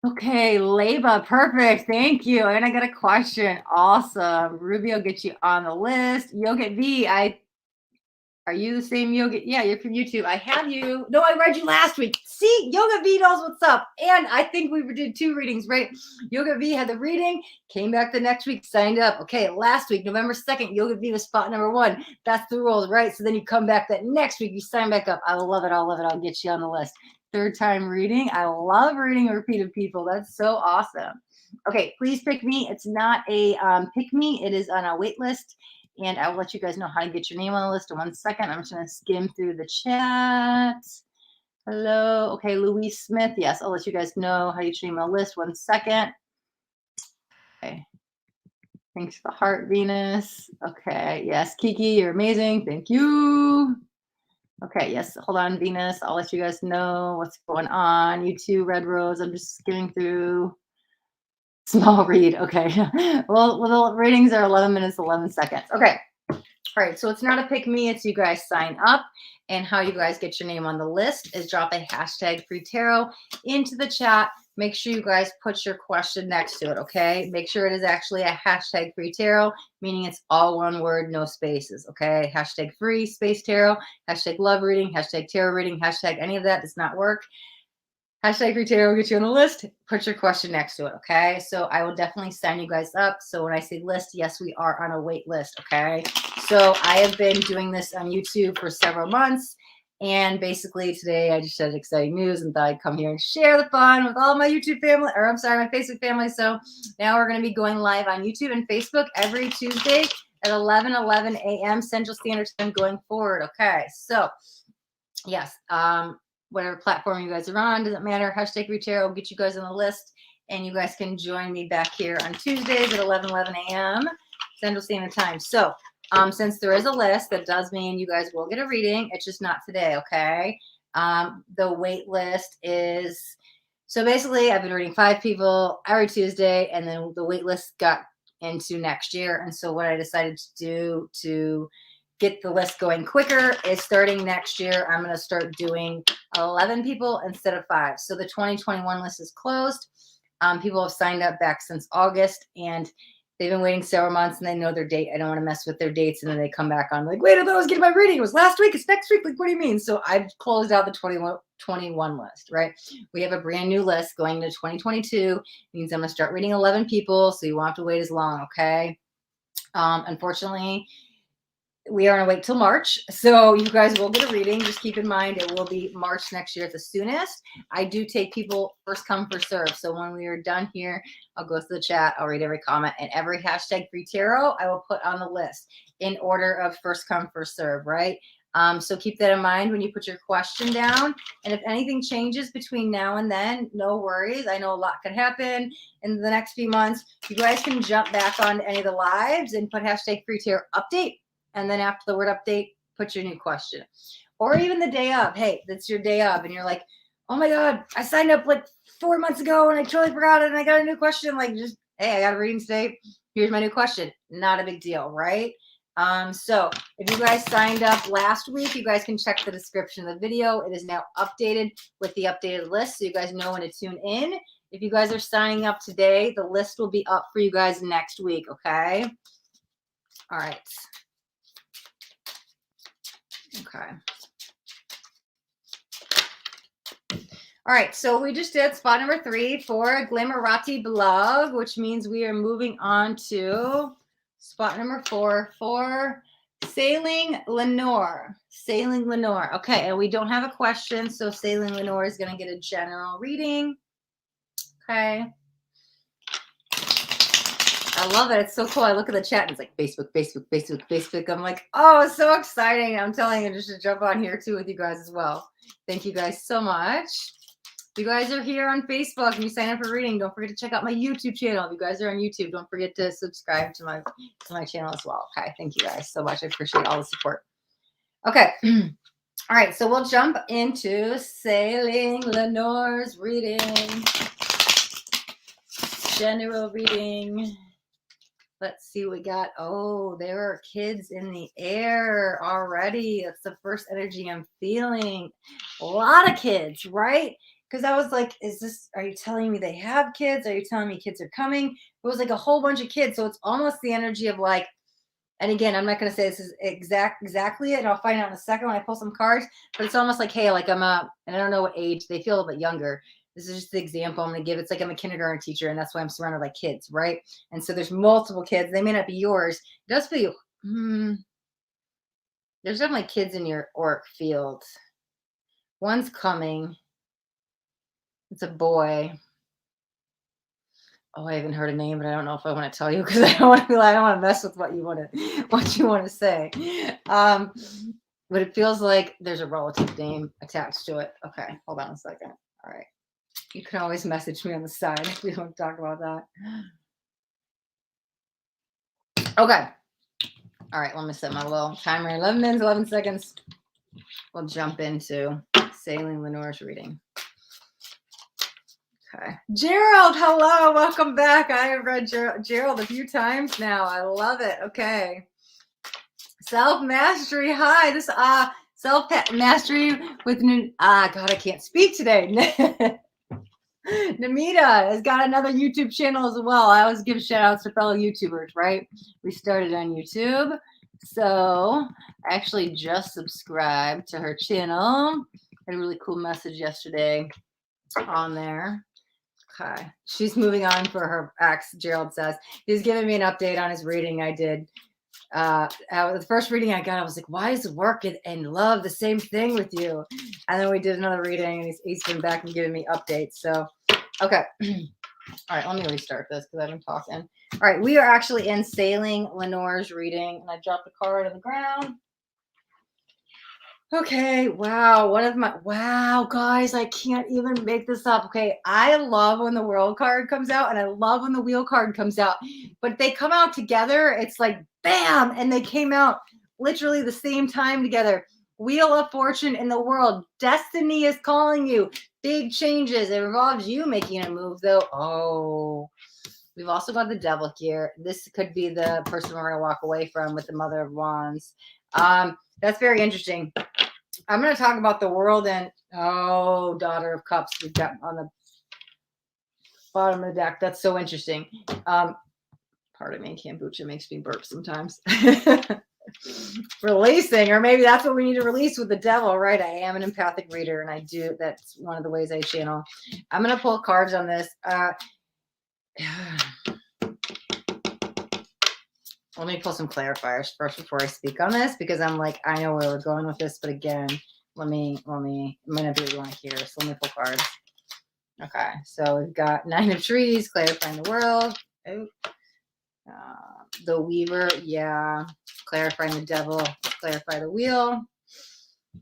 Speaker 1: Okay. Leba. Perfect. Thank you. And I got a question. Awesome. Ruby will get you on the list. Yogurt V, are you the same yoga? Yeah, you're from YouTube. I have you. No, I read you last week. See, Yoga V knows what's up. And I think we did 2 readings, right? Yoga V had the reading, came back the next week, signed up. Okay, last week, November 2nd, Yoga V was spot number 1. That's the rules, right? So then you come back that next week, you sign back up. I love it. I'll love it. I'll get you on the list. 3rd time reading. I love reading repeated people. That's so awesome. Okay, please pick me. It's not a pick me. It is on a wait list. And I will let you guys know how to get your name on the list in 1 second. I'm just going to skim through the chat. Hello. Okay, Louise Smith. Yes, I'll let you guys know how to get your name on the list. 1 second. Okay. Thanks for the heart, Venus. Okay. Yes, Kiki, you're amazing. Thank you. Okay. Yes, hold on, Venus. I'll let you guys know what's going on. You too, Red Rose. I'm just skimming through. Small read. Okay. Well, the ratings are 11 minutes, 11 seconds. Okay. All right. So it's not a pick me. It's you guys sign up. And how you guys get your name on the list is drop a hashtag free tarot into the chat. Make sure you guys put your question next to it. Okay. Make sure it is actually a hashtag free tarot, meaning it's all one word, no spaces. Okay. Hashtag free space tarot, hashtag love reading, hashtag tarot reading, hashtag any of that does not work. Hashtag free tarot will get you on the list. Put your question next to it, okay? So I will definitely sign you guys up. So when I say list, yes, we are on a wait list, okay? So I have been doing this on YouTube for several months. And basically today I just had exciting news and thought I'd come here and share the fun with all my YouTube family, or I'm sorry, my Facebook family. So now we're going to be going live on YouTube and Facebook every Tuesday at 11 a.m. Central Standard Time going forward, okay? So yes, whatever platform you guys are on, doesn't matter. Hashtag free tarot will get you guys on the list, and you guys can join me back here on Tuesdays at 11 a.m. Central Standard Time. So since there is a list, that does mean you guys will get a reading. It's just not today, okay? The wait list is, so basically I've been reading 5 people every Tuesday, and then the wait list got into next year. And so what I decided to do to get the list going quicker is starting next year, I'm going to start doing 11 people instead of 5. So the 2021 list is closed. People have signed up back since August, and they've been waiting several months, and they know their date. I don't want to mess with their dates. And then they come back on like, wait, I thought I was getting my reading. It was last week. It's next week. Like, what do you mean? So I've closed out the 21 list, right? We have a brand new list going into 2022. It means I'm going to start reading 11 people. So you won't have to wait as long. Okay. Unfortunately, we are going to wait till March. So you guys will get a reading. Just keep in mind, it will be March next year at the soonest. I do take people first come, first serve. So when we are done here, I'll go through the chat. I'll read every comment, and every hashtag free tarot I will put on the list in order of first come, first serve, right? So keep that in mind when you put your question down. And if anything changes between now and then, no worries. I know a lot could happen in the next few months. You guys can jump back on any of the lives and put hashtag free tier update. And then after the word update, put your new question. Or even the day of. Hey, that's your day of. And you're like, oh my God, I signed up like 4 months ago and I totally forgot it and I got a new question. Like, just, hey, I got a reading today. Here's my new question. Not a big deal, right? So if you guys signed up last week, you guys can check the description of the video. It is now updated with the updated list, so you guys know when to tune in. If you guys are signing up today, the list will be up for you guys next week, okay? All right. Okay. All right, so we just did spot number 3 for Glamouratti blog, which means we are moving on to spot number 4 for Sailing Leenur. Sailing Leenur. Okay, and we don't have a question, so Sailing Leenur is going to get a general reading. Okay. I love it. It's so cool. I look at the chat and it's like Facebook, Facebook, Facebook, Facebook. I'm like, oh, it's so exciting. I'm telling you just to jump on here too with you guys as well. Thank you guys so much. If you guys are here on Facebook and you sign up for reading, don't forget to check out my YouTube channel. If you guys are on YouTube, don't forget to subscribe to my channel as well. Okay, thank you guys so much. I appreciate all the support. Okay. All right, so we'll jump into Sailing Leenur's reading. General reading. Let's see what we got. Oh, there are kids in the air already. That's the first energy I'm feeling. A lot of kids, right? Because I was like, are you telling me they have kids? Are you telling me kids are coming? It was like a whole bunch of kids. So it's almost the energy of like, and again, I'm not going to say this is exactly it. And I'll find out in a second when I pull some cards, but it's almost like, hey, like and I don't know what age, they feel a bit younger. This is just the example I'm going to give. It's like I'm a kindergarten teacher, and that's why I'm surrounded by kids, right? And so there's multiple kids. They may not be yours. It does feel, there's definitely kids in your auric field. One's coming. It's a boy. Oh, I haven't heard a name, but I don't know if I want to tell you because I don't want to I don't want to mess with what you want to say. But it feels like there's a relative name attached to it. Okay, hold on a second. All right. You can always message me on the side if we don't talk about that. Okay. All right, let me set my little timer. 11 minutes, 11 seconds. We'll jump into Sailing Leenur's reading. Okay. Gerald, hello. Welcome back. I have read Gerald a few times now. I love it. Okay. Self-mastery. Hi. This self-mastery with God, I can't speak today. Namita has got another YouTube channel as well. I always give shout outs to fellow YouTubers, right? We started on YouTube. So I actually just subscribed to her channel. Had a really cool message yesterday on there. Okay. She's moving on for her ex, Gerald says. He's giving me an update on his reading I did. The first reading I got, I was like, why is work and love the same thing with you? And then we did another reading, and he's been back and giving me updates. So, okay. All right, let me restart this because I've been talking. All right, we are actually in Sailing Leenur's reading, and I dropped the card on the ground. Okay, wow, wow, guys, I can't even make this up. Okay, I love when the World card comes out, and I love when the Wheel card comes out, but they come out together. It's like, bam, and they came out literally the same time together. Wheel of Fortune in the World. Destiny is calling you. Big changes. It involves you making a move, though. Oh, we've also got the Devil here. This could be the person we're going to walk away from with the Mother of Wands. That's very interesting. I'm going to talk about the World and, Daughter of Cups we've got on the bottom of the deck. That's so interesting. Pardon me, kombucha makes me burp sometimes. Releasing, or maybe that's what we need to release with the Devil, right? I am an empathic reader, and that's one of the ways I channel. I'm going to pull cards on this. Let me pull some clarifiers first before I speak on this, because I'm like, I know where we're going with this, but again, I'm going to do what you want to hear. So let me pull cards. Okay, so we've got 9 of Trees, clarifying the world. The Weaver, yeah. Clarifying the Devil, clarify the Wheel.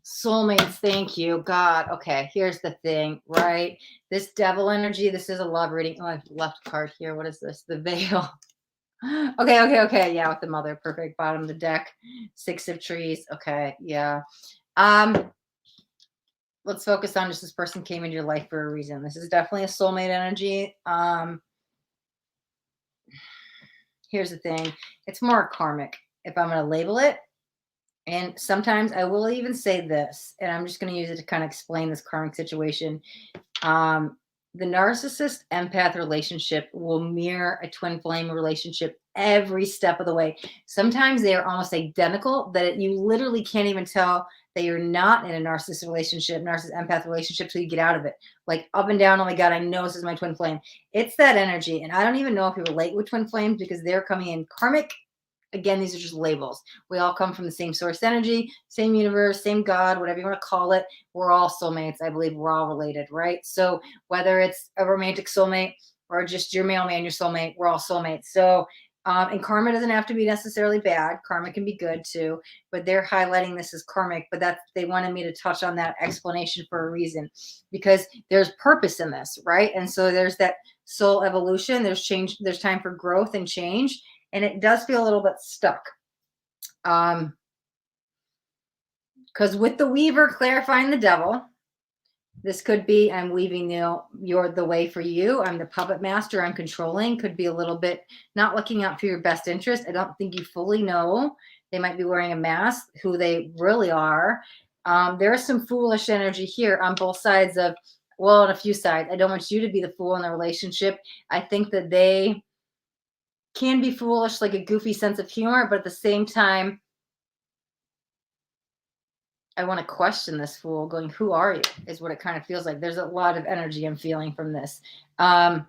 Speaker 1: Soulmates, thank you, God. Okay, here's the thing, right? This devil energy, this is a love reading. Oh, I've left a card here. What is this? The veil. Okay. Yeah, with the mother. Perfect. Bottom of the deck. Six of trees. Okay, yeah. Um, let's focus on just this person came into your life for a reason. This is definitely a soulmate energy. Here's the thing. It's more karmic, if I'm gonna label it. And sometimes I will even say this, and I'm just going to use it to kind of explain this karmic situation. Um, the narcissist empath relationship will mirror a twin flame relationship every step of the way. Sometimes they are almost identical that you literally can't even tell that you're not in a narcissist empath relationship till you get out of it. Like up and down, oh my God, I know this is my twin flame. It's that energy. And I don't even know if you relate with twin flames because they're coming in karmic. Again, these are just labels. We all come from the same source energy, same universe, same God, whatever you want to call it. We're all soulmates. I believe we're all related, right? So whether it's a romantic soulmate or just your mailman, your soulmate, we're all soulmates. So, and karma doesn't have to be necessarily bad. Karma can be good too, but they're highlighting this as karmic. But that's they wanted me to touch on that explanation for a reason, because there's purpose in this, right? And so there's that soul evolution. There's change. There's time for growth and change, and it does feel a little bit stuck. Because with the weaver clarifying the devil, this could be I'm weaving you're the way for you. I'm the puppet master. I'm controlling. Could be a little bit not looking out for your best interest. I don't think you fully know. They might be wearing a mask, who they really are. There is some foolish energy here on both sides of, well, on a few sides. I don't want you to be the fool in the relationship. I think that they can be foolish, like a goofy sense of humor, but at the same time, I want to question this fool going, who are you? Is what it kind of feels like. There's a lot of energy I'm feeling from this. Oh,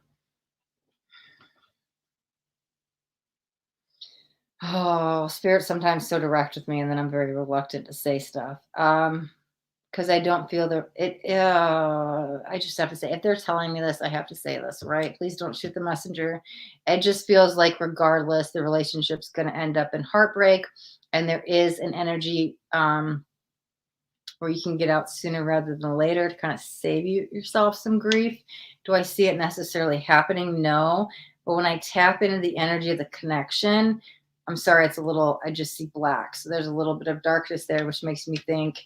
Speaker 1: spirit's sometimes so direct with me, and then I'm very reluctant to say stuff. Because I don't feel I just have to say, if they're telling me this, I have to say this, right? Please don't shoot the messenger. It just feels like regardless, the relationship's going to end up in heartbreak, and there is an energy where you can get out sooner rather than later to kind of save yourself some grief. Do I see it necessarily happening? No. But when I tap into the energy of the connection, I'm sorry, I just see black. So there's a little bit of darkness there, which makes me think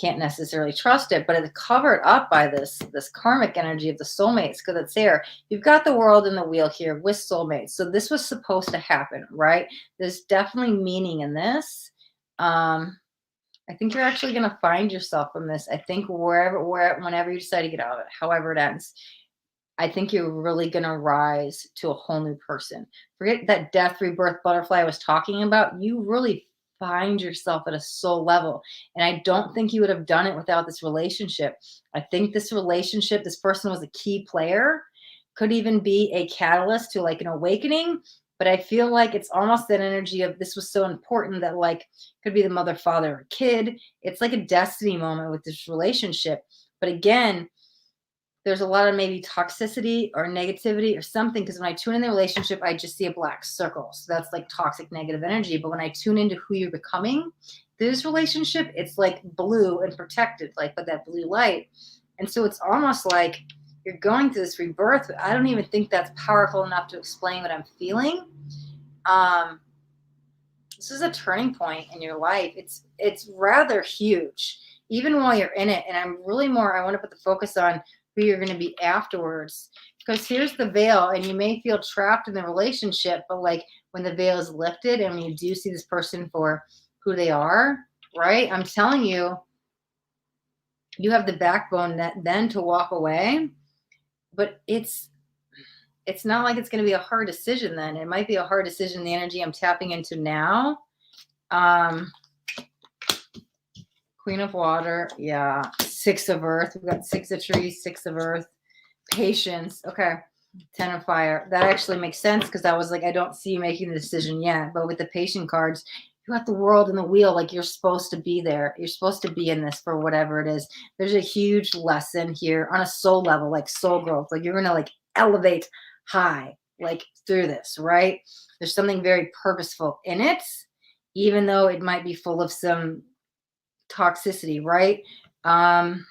Speaker 1: can't necessarily trust it, but it's covered up by this karmic energy of the soulmates because it's there. You've got the world in the wheel here with soulmates. So this was supposed to happen, right? There's definitely meaning in this. I think you're actually going to find yourself from this. I think whenever you decide to get out of it, however it ends, I think you're really going to rise to a whole new person. Forget that death, rebirth, butterfly I was talking about. You really find yourself at a soul level. And I don't think you would have done it without this relationship. I think this relationship, this person was a key player, could even be a catalyst to like an awakening. But I feel like it's almost that energy of this was so important that like could be the mother, father, or kid. It's like a destiny moment with this relationship. But again, there's a lot of maybe toxicity or negativity or something, because when I tune in the relationship, I just see a black circle. So that's like toxic negative energy. But when I tune into who you're becoming, this relationship, it's like blue and protected, like with that blue light. And so it's almost like you're going through this rebirth. I don't even think that's powerful enough to explain what I'm feeling. This is a turning point in your life. It's rather huge, even while you're in it. And I want to put the focus on who you're going to be afterwards. Because here's the veil, and you may feel trapped in the relationship, but like when the veil is lifted and when you do see this person for who they are, right? I'm telling you, you have the backbone then to walk away. But it's not like it's going to be a hard decision then. It might be a hard decision, the energy I'm tapping into now. Queen of water. Yeah. Six of earth. We've got six of trees, six of earth. Patience. Okay. 10 of fire. That actually makes sense because I was like, I don't see you making the decision yet. But with the patient cards, you got the world and the wheel. Like you're supposed to be there. You're supposed to be in this for whatever it is. There's a huge lesson here on a soul level, like soul growth. Like you're going to like elevate high, like through this, right? There's something very purposeful in it, even though it might be full of some toxicity, right? Um,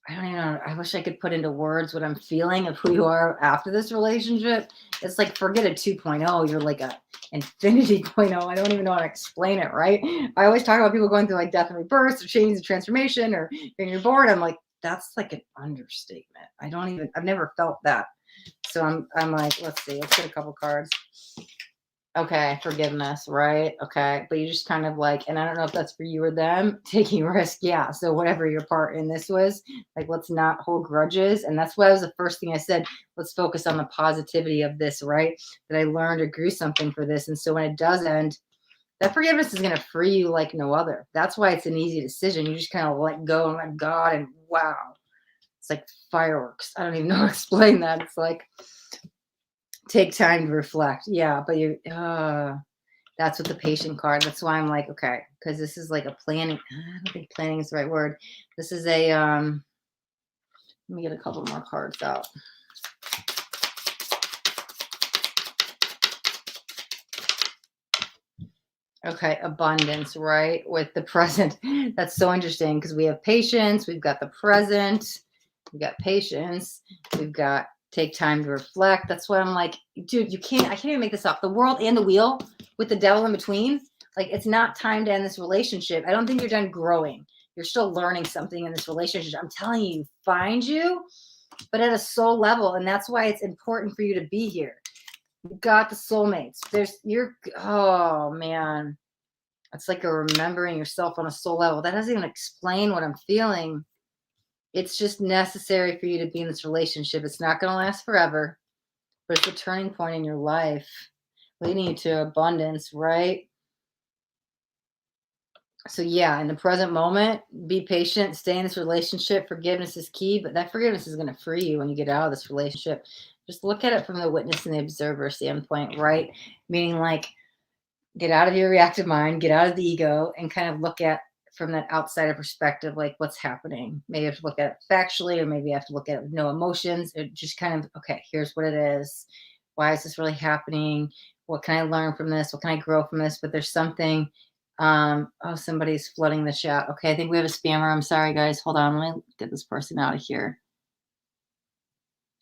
Speaker 1: I don't even know. I wish I could put into words what I'm feeling of who you are after this relationship. It's like forget a 2.0. You're like a infinity point oh. I don't even know how to explain it, right? I always talk about people going through like death and rebirth or change and transformation or when you're born. I'm like, that's like an understatement. I've never felt that. So I'm like, let's see, let's get a couple cards. Okay, forgiveness, right? Okay, but you just kind of like, and I don't know if that's for you or them, taking risk. Yeah. So whatever your part in this was, like, let's not hold grudges. And that's why was the first thing I said. Let's focus on the positivity of this, right? That I learned or grew something for this. And so when it does end, that forgiveness is going to free you like no other. That's why it's an easy decision. You just kind of let go and let God, and wow, it's like fireworks. I don't even know how to explain that. It's like take time to reflect. Yeah, but that's what the patient card. That's why I'm like, okay, because this is like a planning. I don't think planning is the right word. This is a let me get a couple more cards out. Okay, abundance, right? With the present. That's so interesting because we have patience, we've got the present, we've got patience, we've got take time to reflect. That's why I'm like, dude, I can't even make this up. The world and the wheel with the devil in between. Like, it's not time to end this relationship. I don't think you're done growing. You're still learning something in this relationship. I'm telling you, find you, but at a soul level. And that's why it's important for you to be here. You got the soulmates. Oh man. It's like a remembering yourself on a soul level. That doesn't even explain what I'm feeling. It's just necessary for you to be in this relationship. It's not going to last forever, but it's a turning point in your life, leading you to abundance, right? So yeah, in the present moment, be patient, stay in this relationship. Forgiveness is key, but that forgiveness is going to free you when you get out of this relationship. Just look at it from the witness and the observer standpoint, right? Meaning like, get out of your reactive mind, get out of the ego, and kind of look at from that outsider perspective, like what's happening. Maybe you have to look at it factually, or maybe you have to look at it with no emotions. Or just kind of, okay, here's what it is. Why is this really happening? What can I learn from this? What can I grow from this? But there's something. Oh, somebody's flooding the chat. Okay, I think we have a spammer. I'm sorry, guys. Hold on. Let me get this person out of here.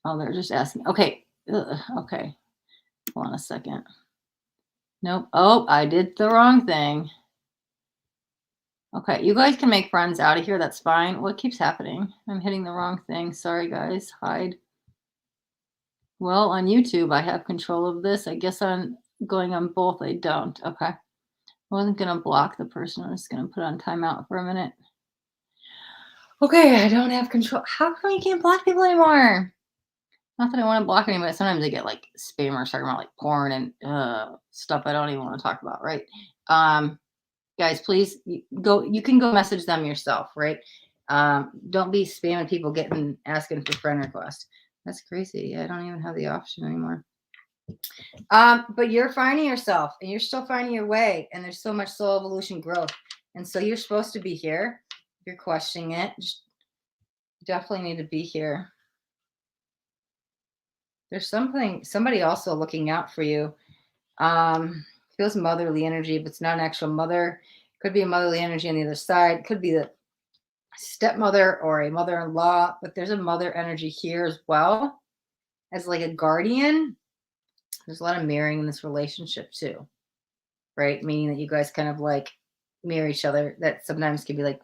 Speaker 1: Oh, they're just asking. Okay. Ugh, okay. Hold on a second. Nope. Oh, I did the wrong thing. Okay, you guys can make friends out of here. That's fine. What keeps happening? I'm hitting the wrong thing. Sorry, guys. Hide. Well, on YouTube, I have control of this. I guess on going on both, I don't. Okay. I wasn't going to block the person. I'm just going to put on timeout for a minute. Okay, I don't have control. How come you can't block people anymore? Not that I want to block anybody. Sometimes I get like spammers talking about like porn and stuff I don't even want to talk about, right? Guys, please go. You can go message them yourself, right? Don't be spamming people asking for friend requests. That's crazy. I don't even have the option anymore. But you're finding yourself, and you're still finding your way, and there's so much soul evolution growth, and so you're supposed to be here. You're questioning it. Just definitely need to be here. There's somebody also looking out for you. Feels motherly energy, but it's not an actual mother. Could be a motherly energy on the other side. Could be the stepmother or a mother-in-law, but there's a mother energy here as well as like a guardian. There's a lot of mirroring in this relationship too, right? Meaning that you guys kind of like mirror each other. That sometimes can be like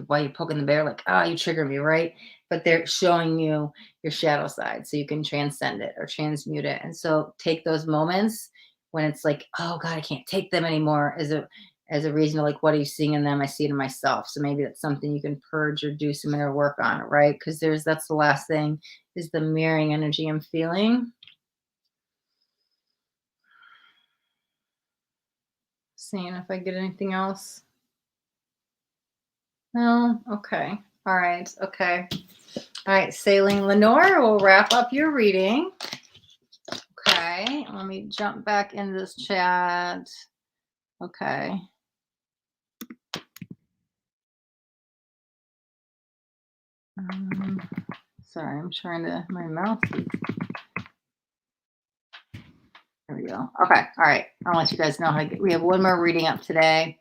Speaker 1: why you poking the bear, like, you trigger me, right? But they're showing you your shadow side so you can transcend it or transmute it. And so take those moments when it's like, oh God, I can't take them anymore, as a reason to like, what are you seeing in them? I see it in myself. So maybe that's something you can purge or do some inner work on, right? Because that's the last thing is the mirroring energy I'm feeling. Seeing if I get anything else. No, okay. All right. Okay. All right, Sailing Leenur, we'll wrap up your reading. Okay, let me jump back into this chat. Okay. Sorry, I'm trying to, my mouse is, there we go. Okay, all right. I'll let you guys know how to we have one more reading up today.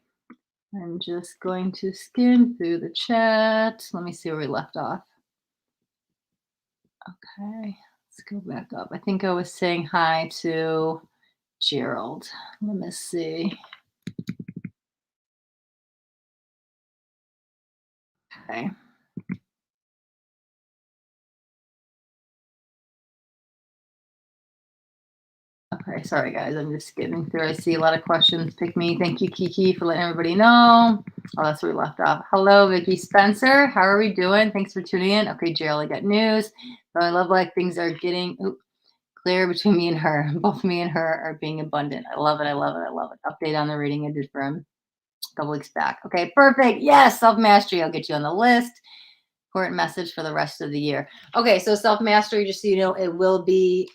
Speaker 1: I'm just going to skim through the chat. Let me see where we left off. Okay, let's go back up. I think I was saying hi to Gerald. Let me see. Okay. Okay, sorry guys, I'm just skimming through. I see a lot of questions. Pick me. Thank you, Kiki, for letting everybody know. Oh, that's where we left off. Hello, Vicky Spencer. How are we doing? Thanks for tuning in. Okay, Gerald, I got news. So I love like things are getting clear between me and her. Both me and her are being abundant. I love it. I love it. I love it. Update on the reading I did for him a couple weeks back. Okay, perfect. Yes, self-mastery. I'll get you on the list. Important message for the rest of the year. Okay, so self-mastery, just so you know, it will be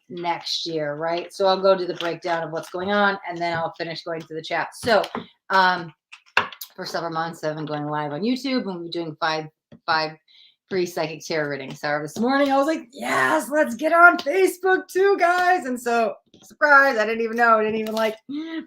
Speaker 1: next year, right? So I'll go do the breakdown of what's going on, and then I'll finish going through the chat. So for several months, I've been going live on YouTube, and we'll be doing five free psychic tarot readings. So this morning, I was like, yes, let's get on Facebook too, guys. And so, surprise, I didn't even know. I didn't even like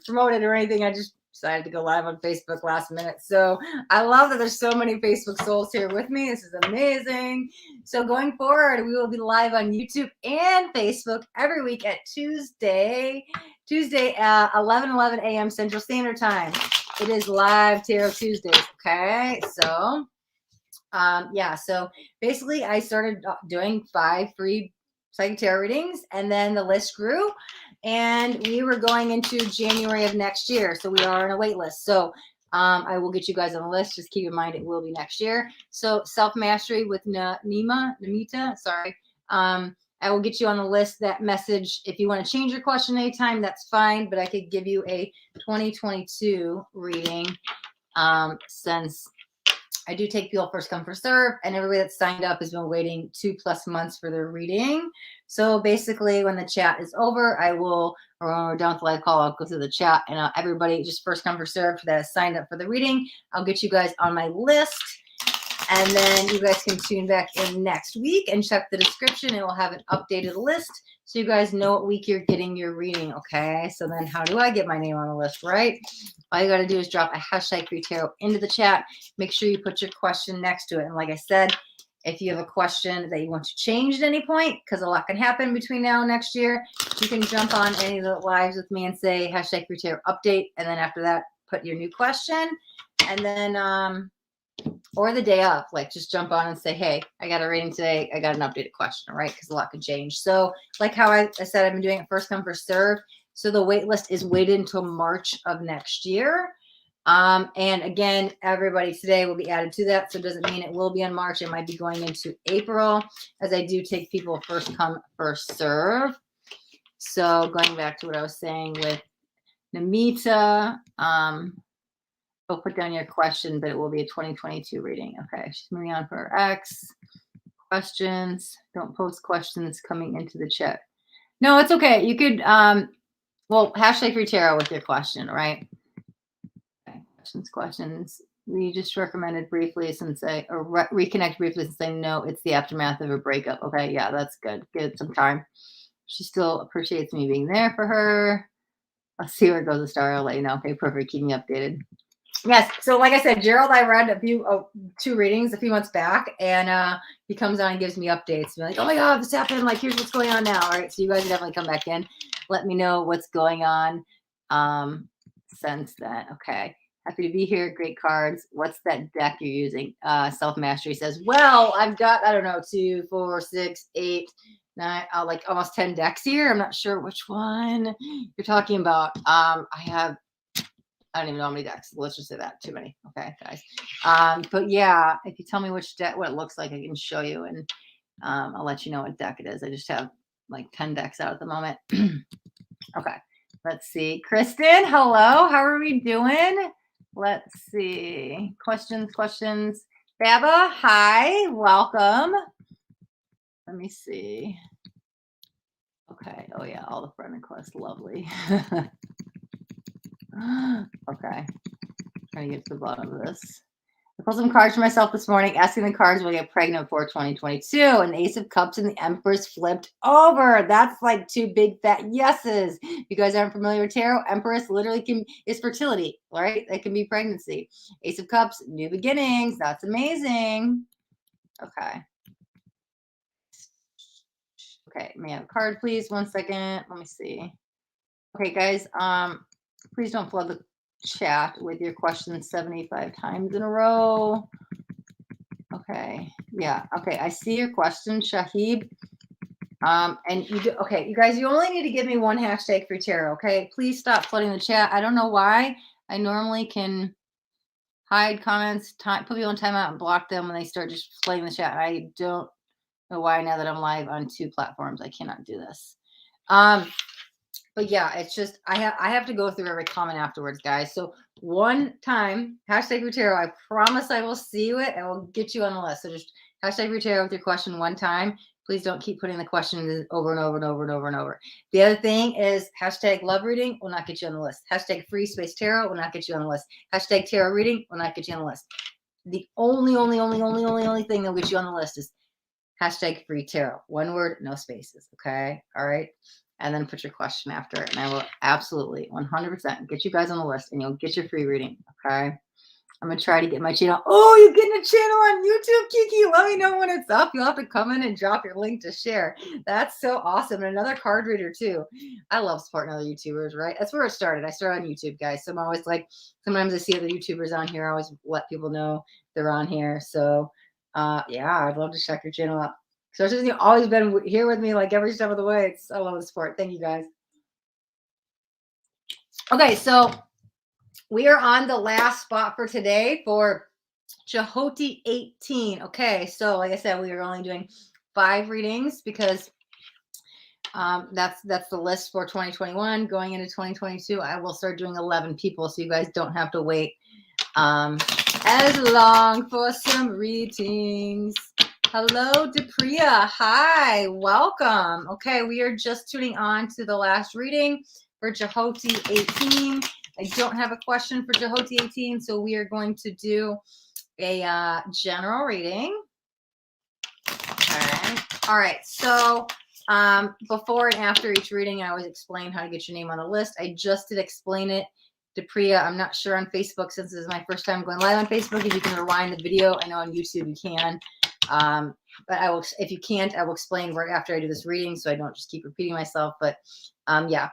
Speaker 1: promote it or anything. I just decided to go live on Facebook last minute. So I love that there's so many Facebook souls here with me. This is amazing. So going forward, we will be live on YouTube and Facebook every week at Tuesday, 11 a.m. Central Standard Time. It is live Tarot Tuesdays. Okay, so yeah, so basically I started doing 5 free psychic tarot readings, and then the list grew, and we were going into January of next year, so we are on a wait list. So I will get you guys on the list. Just keep in mind it will be next year. So self-mastery with Namita, sorry. I will get you on the list. That message, if you want to change your question anytime, that's fine, but I could give you a 2022 reading since I do take people first come, first serve, and everybody that's signed up has been waiting 2+ months for their reading. So basically, when the chat is over, I will, or when we're done with the live call, I'll go through the chat, and everybody just first come, first serve that has signed up for the reading, I'll get you guys on my list, and then you guys can tune back in next week and check the description. It will have an updated list, so you guys know what week you're getting your reading, okay? So then how do I get my name on the list, right? All you got to do is drop a hashtag free tarot into the chat. Make sure you put your question next to it. And like I said, if you have a question that you want to change at any point, because a lot can happen between now and next year, you can jump on any of the lives with me and say hashtag free tarot update. And then after that, put your new question. And then, or the day of, like just jump on and say, hey, I got a reading today. I got an updated question, right? Because a lot can change. So like how I said, I've been doing it first come, first serve. So the wait list is waited until March of next year. And again, everybody today will be added to that. So it doesn't mean it will be in March. It might be going into April, as I do take people first come, first serve. So going back to what I was saying with Namita, I'll put down your question, but it will be a 2022 reading. Okay, she's moving on for her ex. Questions. Don't post questions coming into the chat. No, it's okay. You could, well, hashtag free tarot with your question, right? Okay. Questions. We just recommended briefly since or reconnect briefly since I know it's the aftermath of a breakup. Okay, yeah, that's good. Give it some time. She still appreciates me being there for her. I'll see where it goes, Astaria. I'll let you know. Okay, perfect. Keep me updated. Yes. So like I said, Gerald, I read two readings a few months back, and he comes on and gives me updates. Be like, oh my God, this happened. Like, here's what's going on now. All right. So you guys can definitely come back in. Let me know what's going on since then. Okay. Happy to be here. Great cards. What's that deck you're using? Self-mastery says, well, I've got, I don't know, 2, 4, 6, 8, 9, like almost 10 decks here. I'm not sure which one you're talking about. I don't even know how many decks. Let's just say that. Too many. Okay, guys. But yeah, if you tell me which deck, what it looks like, I can show you, and I'll let you know what deck it is. I just have like 10 decks out at the moment. Okay, let's see. Kristen, hello. How are we doing? Let's see. Questions. Baba, hi. Welcome. Let me see. Okay. Oh yeah, all the friend requests. Lovely. Okay. Trying to get to the bottom of this. I pulled some cards for myself this morning, asking the cards will I get pregnant for 2022. And the Ace of Cups and the Empress flipped over. That's like two big fat yeses. If you guys aren't familiar with tarot, Empress literally is fertility, right? It can be pregnancy. Ace of Cups, new beginnings. That's amazing. Okay. Okay, man, card, please. 1 second. Let me see. Okay, guys. Please don't flood the chat with your questions 75 times in a row. Okay. Yeah. Okay. I see your question, Shahib. And you do, okay, you guys, you only need to give me one hashtag for tarot. Okay. Please stop flooding the chat. I don't know why. I normally can hide comments, put people on timeout and block them when they start just flooding the chat. I don't know why now that I'm live on 2 platforms. I cannot do this. But yeah, it's just I have to go through every comment afterwards, guys. So one time, hashtag for tarot. I promise I will see you it and we'll get you on the list. So just hashtag for tarot with your question one time. Please don't keep putting the question over and over and over and over and over. The other thing is hashtag love reading will not get you on the list. Hashtag free space tarot will not get you on the list. Hashtag tarot reading will not get you on the list. The only thing that will get you on the list is hashtag free tarot. One word, no spaces. Okay. All right. And then put your question after it. And I will absolutely 100% get you guys on the list and you'll get your free reading. Okay. I'm going to try to get my channel. Oh, you're getting a channel on YouTube, Kiki. Let me know when it's up. You'll have to come in and drop your link to share. That's so awesome. And another card reader too. I love supporting other YouTubers, right? That's where it started. I started on YouTube, guys. So I'm always like, sometimes I see other YouTubers on here. I always let people know they're on here. So yeah, I'd love to check your channel out. So it's just you've always been here with me like every step of the way. I love the support. Thank you guys. Okay, so we are on the last spot for today for Jyoti 18. Okay, so like I said, we are only doing 5 readings because that's the list for 2021. Going into 2022, I will start doing 11 people, so you guys don't have to wait as long for some readings. Hello, Depriya. Hi, welcome. Okay, we are just tuning on to the last reading for Jyoti 18. I don't have a question for Jyoti 18, so we are going to do a general reading. Okay. All right. So before and after each reading, I always explain how to get your name on the list. I just did explain it to Priya. I'm not sure on Facebook since this is my first time going live on Facebook. If you can rewind the video, I know on YouTube you can. But I will, if you can't, I will explain right after I do this reading so I don't just keep repeating myself. But yeah.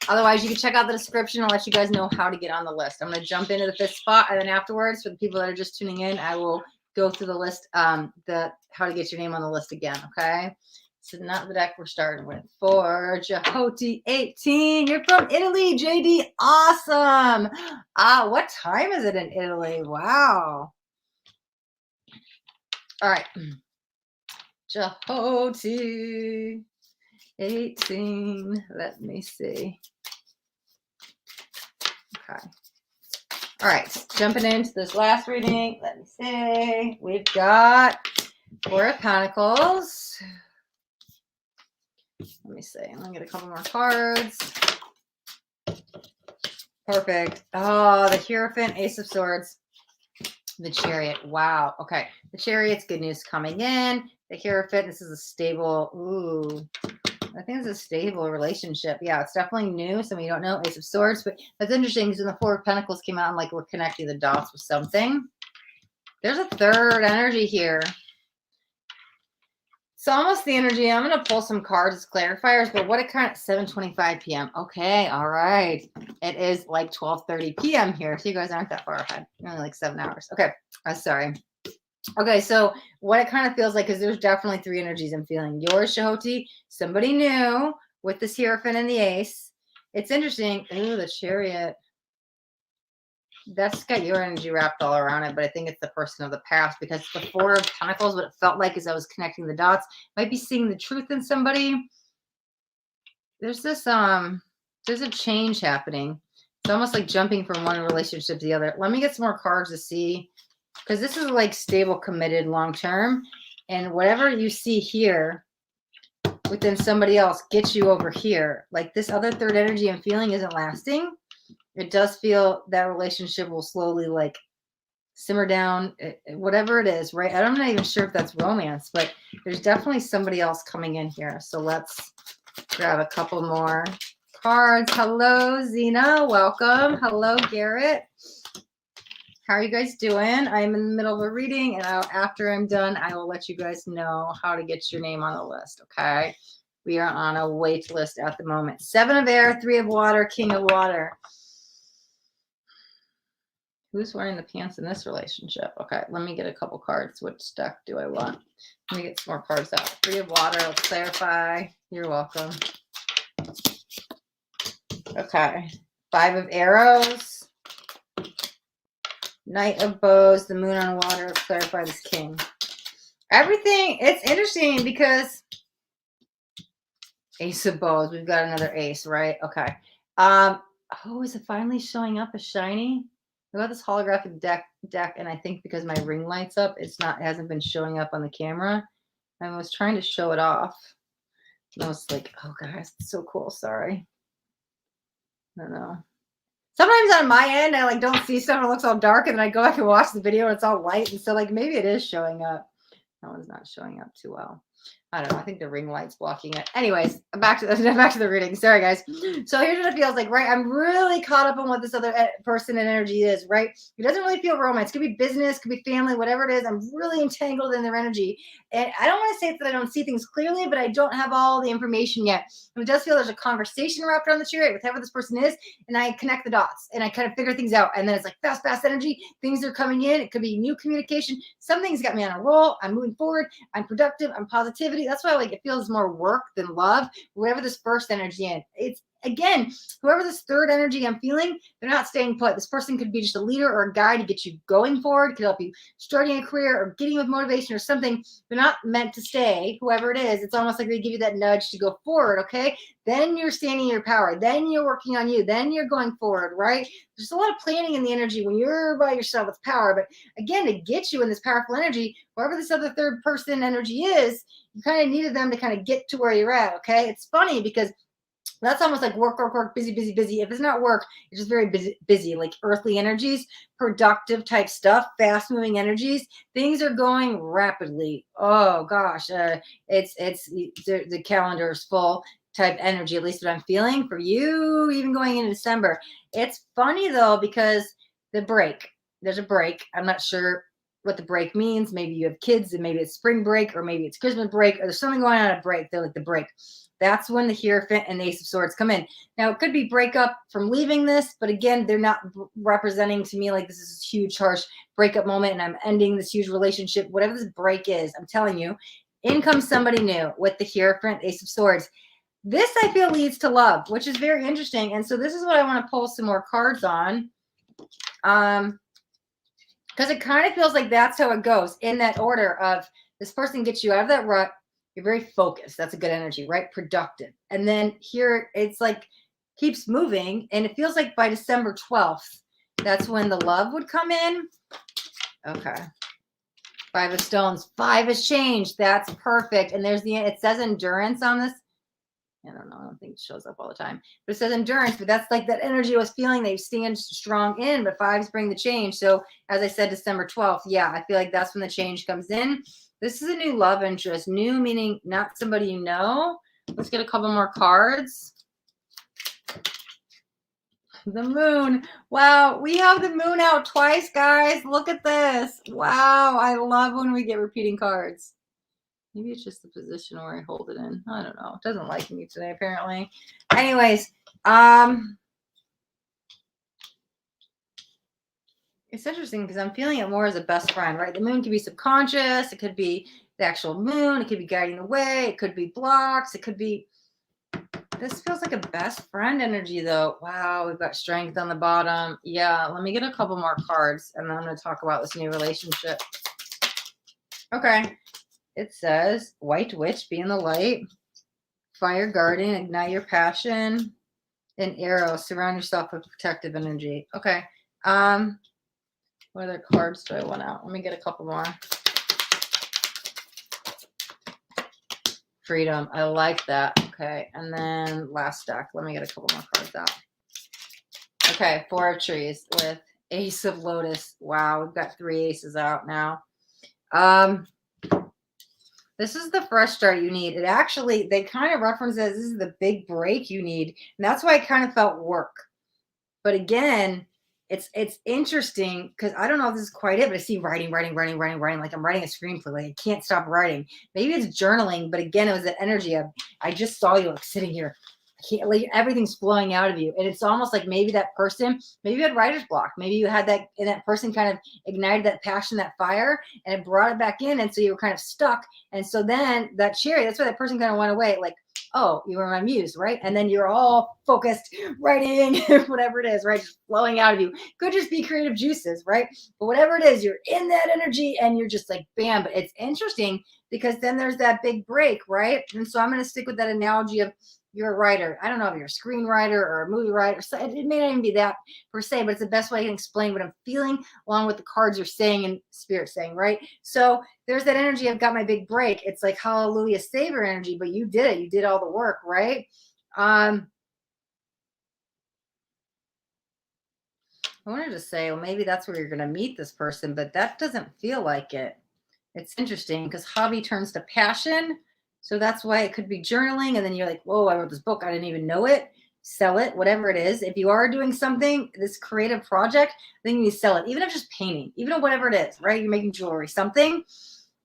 Speaker 1: Otherwise, you can check out the description. I'll let you guys know how to get on the list. I'm going to jump into the 5th spot, and then afterwards, for the people that are just tuning in, I will go through the list, how to get your name on the list again, okay? So not the deck we're starting with. For Jyoti 18, you're from Italy, JD. Awesome. What time is it in Italy? Wow. All right. Jyoti 18. Let me see. Okay. All right. Jumping into this last reading. Let me see. We've got 4 of Pentacles. Let me see. I'm going to get a couple more cards. Perfect. Oh, the Hierophant, Ace of Swords, the Chariot. Wow. Okay. The Chariot's good news coming in. The Hierophant, this is a stable. Ooh. I think it's a stable relationship. Yeah, it's definitely new. Some of you don't know Ace of Swords, but that's interesting because when the 4 of Pentacles came out, I'm like, we're connecting the dots with something. There's a 3rd energy here. It's almost the energy. I'm going to pull some cards as clarifiers, but what a kind of 7:25 p.m. Okay, all right. It is like 12:30 p.m. here, so you guys aren't that far ahead. Only like 7 hours. Okay, sorry. Okay, so what it kind of feels like is there's definitely 3 energies I'm feeling. Yours, Jyoti, somebody new with this Hierophant and the Ace. It's interesting. Ooh, the Chariot. That's got your energy wrapped all around it, but I think it's the person of the past because the 4 of Pentacles, what it felt like as I was connecting the dots, might be seeing the truth in somebody. There's this, there's a change happening. It's almost like jumping from one relationship to the other. Let me get some more cards to see. Because this is like stable, committed, long-term. And whatever you see here within somebody else gets you over here. Like this other 3rd energy I'm feeling isn't lasting. It does feel that relationship will slowly like simmer down, whatever it is, right? I'm not even sure if that's romance, but there's definitely somebody else coming in here. So let's grab a couple more cards. Hello, Zena. Welcome. Hello, Garrett. How are you guys doing? I'm in the middle of a reading, and after I'm done, I will let you guys know how to get your name on the list, okay? We are on a wait list at the moment. 7 of air, 3 of water, King of water. Who's wearing the pants in this relationship? Okay, let me get a couple cards. Which deck do I want? Let me get some more cards out. 3 of water, let's clarify. You're welcome. Okay, 5 of arrows. Knight of bows, the moon on water, let's clarify this king. Everything, it's interesting because ace of bows, we've got another ace, right? Okay. Oh, is it finally showing up as shiny? I got this holographic deck, and I think because my ring lights up, it hasn't been showing up on the camera. I was trying to show it off. And I was like, oh guys, it's so cool. Sorry. I don't know. Sometimes on my end, I like don't see stuff and it looks all dark, and then I go back and watch the video and it's all light. And so like maybe it is showing up. That one's not showing up too well. I don't know. I think the ring light's blocking it. Anyways, back to the reading. Sorry, guys. So here's what it feels like, right? I'm really caught up on what this other person and energy is, right? It doesn't really feel romance. It could be business, could be family, whatever it is. I'm really entangled in their energy. And I don't want to say that I don't see things clearly, but I don't have all the information yet. And it does feel there's a conversation wrapped around the tree, right, with whoever this person is. And I connect the dots and I kind of figure things out. And then it's like fast energy. Things are coming in. It could be new communication. Something's got me on a roll. I'm moving forward. I'm productive. I'm positivity. That's why like it feels more work than love. Whatever this first energy in, it's again, whoever this third energy I'm feeling, they're not staying put. This person could be just a leader or a guide to get you going forward, could help you starting a career or getting with motivation or something. They're not meant to stay, whoever it is. It's almost like they give you that nudge to go forward, okay? Then you're standing in your power. Then you're working on you. Then you're going forward, right? There's a lot of planning in the energy when you're by yourself with power. But again, to get you in this powerful energy, whoever this other third person energy is, you kind of needed them to kind of get to where you're at, okay? It's funny because that's almost like work, busy. If it's not work, it's just very busy, like earthly energies, productive type stuff, fast moving energies. Things are going rapidly. Oh gosh, it's the calendar is full type energy, at least what I'm feeling for you, even going into December. It's funny though, because there's a break. I'm not sure what the break means. Maybe you have kids and maybe it's spring break or maybe it's Christmas break or there's something going on at break. They're like the break. That's when the Hierophant and the Ace of Swords come in. Now, it could be breakup from leaving this, but again, they're not representing to me like this is a huge, harsh breakup moment and I'm ending this huge relationship. Whatever this break is, I'm telling you, in comes somebody new with the Hierophant, Ace of Swords. This, I feel, leads to love, which is very interesting. And so this is what I want to pull some more cards on. Because it kind of feels like that's how it goes in that order of this person gets you out of that rut. You're very focused. That's a good energy, right? Productive. And then here it's like keeps moving. And it feels like by December 12th, that's when the love would come in. Okay. 5 of stones. 5 has changed. That's perfect. And there's it says endurance on this. I don't know. I don't think it shows up all the time. But it says endurance. But that's like that energy I was feeling. They stand strong in. But 5s bring the change. So as I said, December 12th. Yeah, I feel like that's when the change comes in. This is a new love interest. New meaning not somebody you know. Let's get a couple more cards. The moon. Wow, we have the moon out twice, guys. Look at this. Wow, I love when we get repeating cards. Maybe it's just the position where I hold it in. I don't know. It doesn't like me today, apparently. Anyways, it's interesting because I'm feeling it more as a best friend, right? The moon could be subconscious. It could be the actual moon. It could be guiding the way. It could be blocks. It could be... This feels like a best friend energy, though. Wow, we've got strength on the bottom. Yeah, let me get a couple more cards, and then I'm going to talk about this new relationship. Okay. It says, White Witch, be in the light. Fire Guardian, ignite your passion. And Arrow, surround yourself with protective energy. Okay. What other cards do I want out? Let me get a couple more. Freedom. I like that. Okay. And then last deck. Let me get a couple more cards out. Okay. 4 of trees with Ace of Lotus. Wow, we've got 3 aces out now. Um, this is the fresh start you need. It actually, they kind of reference as this is the big break you need. And that's why I kind of felt work. But again, it's interesting because I don't know if this is quite it, but I see writing, like I'm writing a screenplay. Like I can't stop writing. Maybe it's journaling, but again, it was that energy of I just saw you like sitting here. I can't, like everything's flowing out of you. And it's almost like maybe that person, maybe you had writer's block. Maybe you had that, and that person kind of ignited that passion, that fire, and it brought it back in. And so you were kind of stuck. And so then that cherry, that's why that person kind of went away. Like, oh, you were my muse, right? And then you're all focused, writing, whatever it is, right? Just flowing out of you. Could just be creative juices, right? But whatever it is, you're in that energy and you're just like, bam. But it's interesting because then there's that big break, right? And so I'm going to stick with that analogy of you're a writer. I don't know if you're a screenwriter or a movie writer. So it may not even be that per se, but it's the best way I can explain what I'm feeling along with the cards are saying and spirit saying, right? So there's that energy of got my big break. It's like hallelujah savior energy, but you did it. You did all the work, right? I wanted to say, well, maybe that's where you're going to meet this person, but that doesn't feel like it. It's interesting because hobby turns to passion. So that's why it could be journaling. And then you're like, whoa, I wrote this book. I didn't even know it. Sell it, whatever it is. If you are doing something, this creative project, then you need to sell it. Even if just painting, even if whatever it is, right? You're making jewelry, something.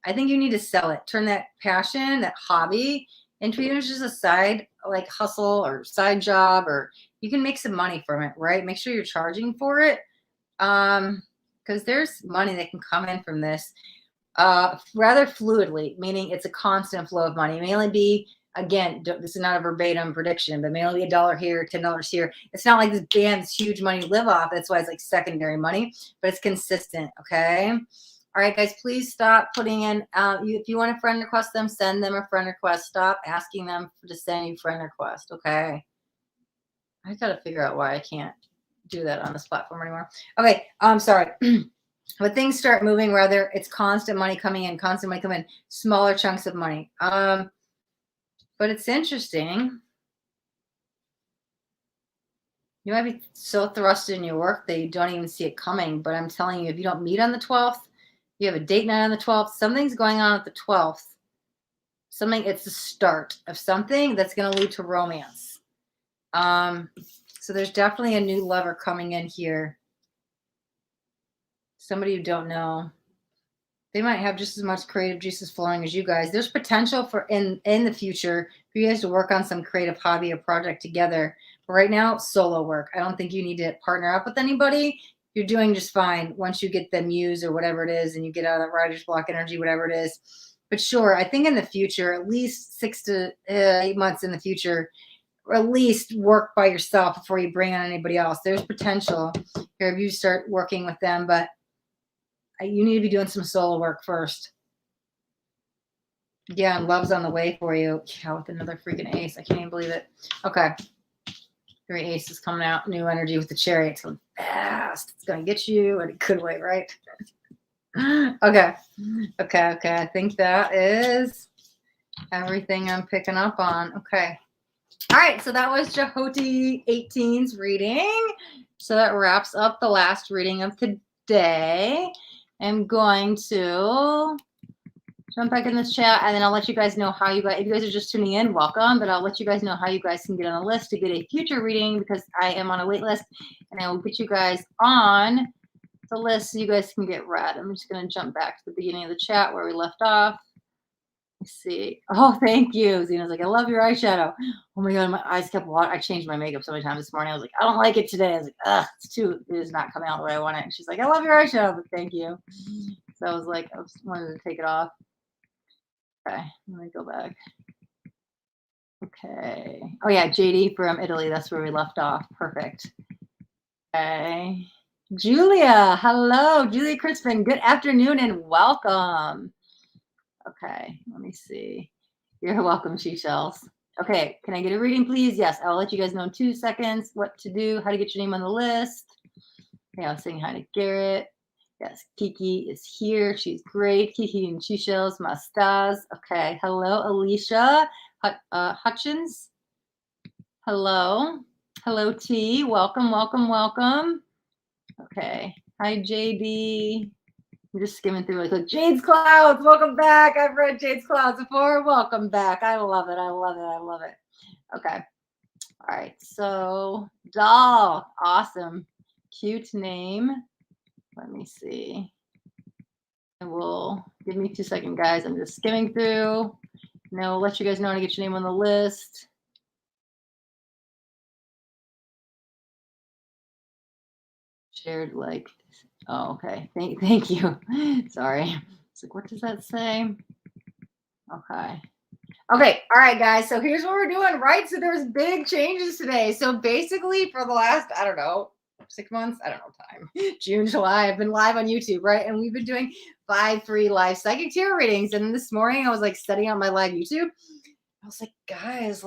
Speaker 1: I think you need to sell it. Turn that passion, that hobby into even just a side like hustle or side job, or you can make some money from it, right? Make sure you're charging for it. Because there's money that can come in from this rather fluidly, meaning it's a constant flow of money. It may only be, again, this is not a verbatim prediction, but may only be $1 here, $10 here. It's not like this band's huge money to live off. That's why it's like secondary money, but it's consistent. Okay. All right, guys, please stop putting in, if you want a friend request them, send them a friend request. Stop asking them to send you friend request. Okay. I got to figure out why I can't do that on this platform anymore. Okay. I'm sorry. But things start moving, rather it's constant money coming in, constant money coming in, smaller chunks of money. But it's interesting. You might be so thrusted in your work that you don't even see it coming. But I'm telling you, if you don't meet on the 12th, you have a date night on the 12th, something's going on at the 12th. It's the start of something that's going to lead to romance. So there's definitely a new lover coming in here. Somebody you don't know. They might have just as much creative juices flowing as you guys. There's potential for in the future for you guys to work on some creative hobby or project together. But right now, solo work. I don't think you need to partner up with anybody. You're doing just fine once you get the muse or whatever it is and you get out of that writer's block energy, whatever it is. But sure, I think in the future, at least 6 to 8 months in the future, or at least work by yourself before you bring on anybody else. There's potential here if you start working with them, but you need to be doing some solo work first. Yeah, and love's on the way for you. Yeah, with another freaking ace. I can't even believe it. Okay. 3 aces coming out. New energy with the cherry. It's going fast. It's going to get you in a good way, right? Okay. I think that is everything I'm picking up on. Okay. All right. So that was Jyoti 18's reading. So that wraps up the last reading of today. I'm going to jump back in this chat, and then I'll let you guys know how you guys, if you guys are just tuning in, welcome, but I'll let you guys know how you guys can get on the list to get a future reading, because I am on a wait list, and I will get you guys on the list so you guys can get read. I'm just going to jump back to the beginning of the chat where we left off. Let's see. Oh, thank you. Zena's like, I love your eyeshadow. Oh my God, my eyes kept watering. I changed my makeup so many times this morning. I was like, I don't like it today. I was like, ugh, it is not coming out the way I want it. And she's like, I love your eyeshadow, but thank you. So I was like, I just wanted to take it off. Okay, let me go back. Okay. Oh yeah, JD from Italy. That's where we left off. Perfect. Okay. Julia, hello. Julia Crispin, good afternoon and welcome. Okay, let me see. You're welcome, Seashells. Okay, can I get a reading, please? Yes, I'll let you guys know in 2 seconds what to do, how to get your name on the list. Okay, I was saying hi to Garrett. Yes, Kiki is here. She's great. Kiki and Seashells, Mastas. Okay, hello, Alicia Hutchins. Hello. Hello, T. Welcome. Okay. Hi, JD. I'm just skimming through really quick. Jade's Clouds, welcome back. I've read Jade's Clouds before. Welcome back. I love it. I love it. I love it. Okay. All right. So, Doll. Awesome. Cute name. Let me see. I will give me 2 seconds, guys. I'm just skimming through. And I'll let you guys know how to get your name on the list. Shared like. Oh, okay. Thank you. Sorry. It's like, what does that say? Okay. Okay. All right, guys. So here's what we're doing, right? So there's big changes today. So basically, for the last, I don't know, 6 months, I don't know time, June, July, I've been live on YouTube, right? And we've been doing 5 free live psychic tarot readings. And this morning, I was like setting up my live YouTube. I was like, guys,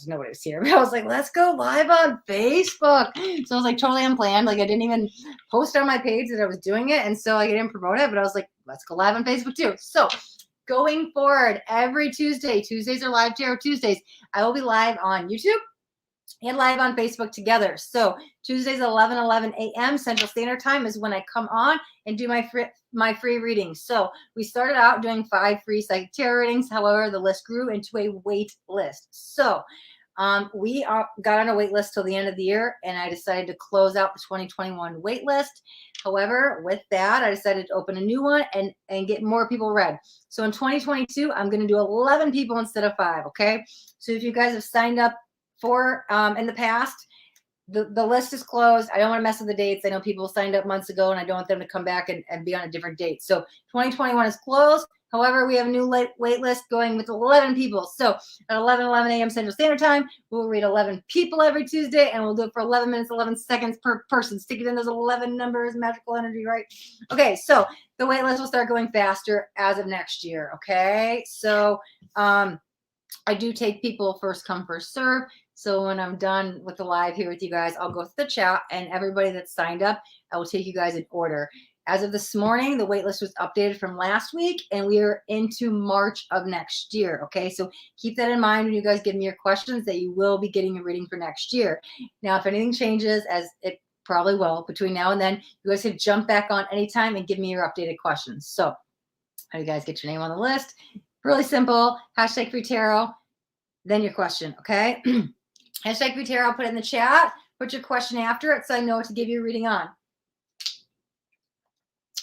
Speaker 1: nobody was here, but I was like, let's go live on Facebook. So I was like totally unplanned. Like I didn't even post on my page that I was doing it. And so I didn't promote it, but I was like, let's go live on Facebook too. So going forward, every Tuesdays are live tarot Tuesdays. I will be live on YouTube and live on Facebook together. So Tuesdays at 11 a.m. Central Standard Time is when I come on and do my free readings. So we started out doing 5 free psychic tarot readings. However, the list grew into a wait list. So we got on a wait list till the end of the year, and I decided to close out the 2021 wait list. However, with that, I decided to open a new one and get more people read. So in 2022, I'm going to do 11 people instead of 5. Okay. So if you guys have signed up for in the past, the list is closed. I don't want to mess with the dates. I know people signed up months ago, and I don't want them to come back and be on a different date. So 2021 is closed. However, we have a new wait list going with 11 people. So at 11 a.m. Central Standard Time, we'll read 11 people every Tuesday, and we'll do it for 11 minutes, 11 seconds per person. Stick it in those 11 numbers, magical energy, right? Okay, so the wait list will start going faster as of next year, okay? So I do take people first come, first serve. So when I'm done with the live here with you guys, I'll go to the chat, and everybody that's signed up, I will take you guys in order. As of this morning, the waitlist was updated from last week, and we are into March of next year. Okay, so keep that in mind when you guys give me your questions, that you will be getting a reading for next year. Now, if anything changes, as it probably will between now and then, you guys can jump back on anytime and give me your updated questions. So how do you guys get your name on the list? Really simple. Hashtag free tarot, then your question. Okay. Hashtag free tarot. I'll put it in the chat. Put your question after it so I know what to give you a reading on.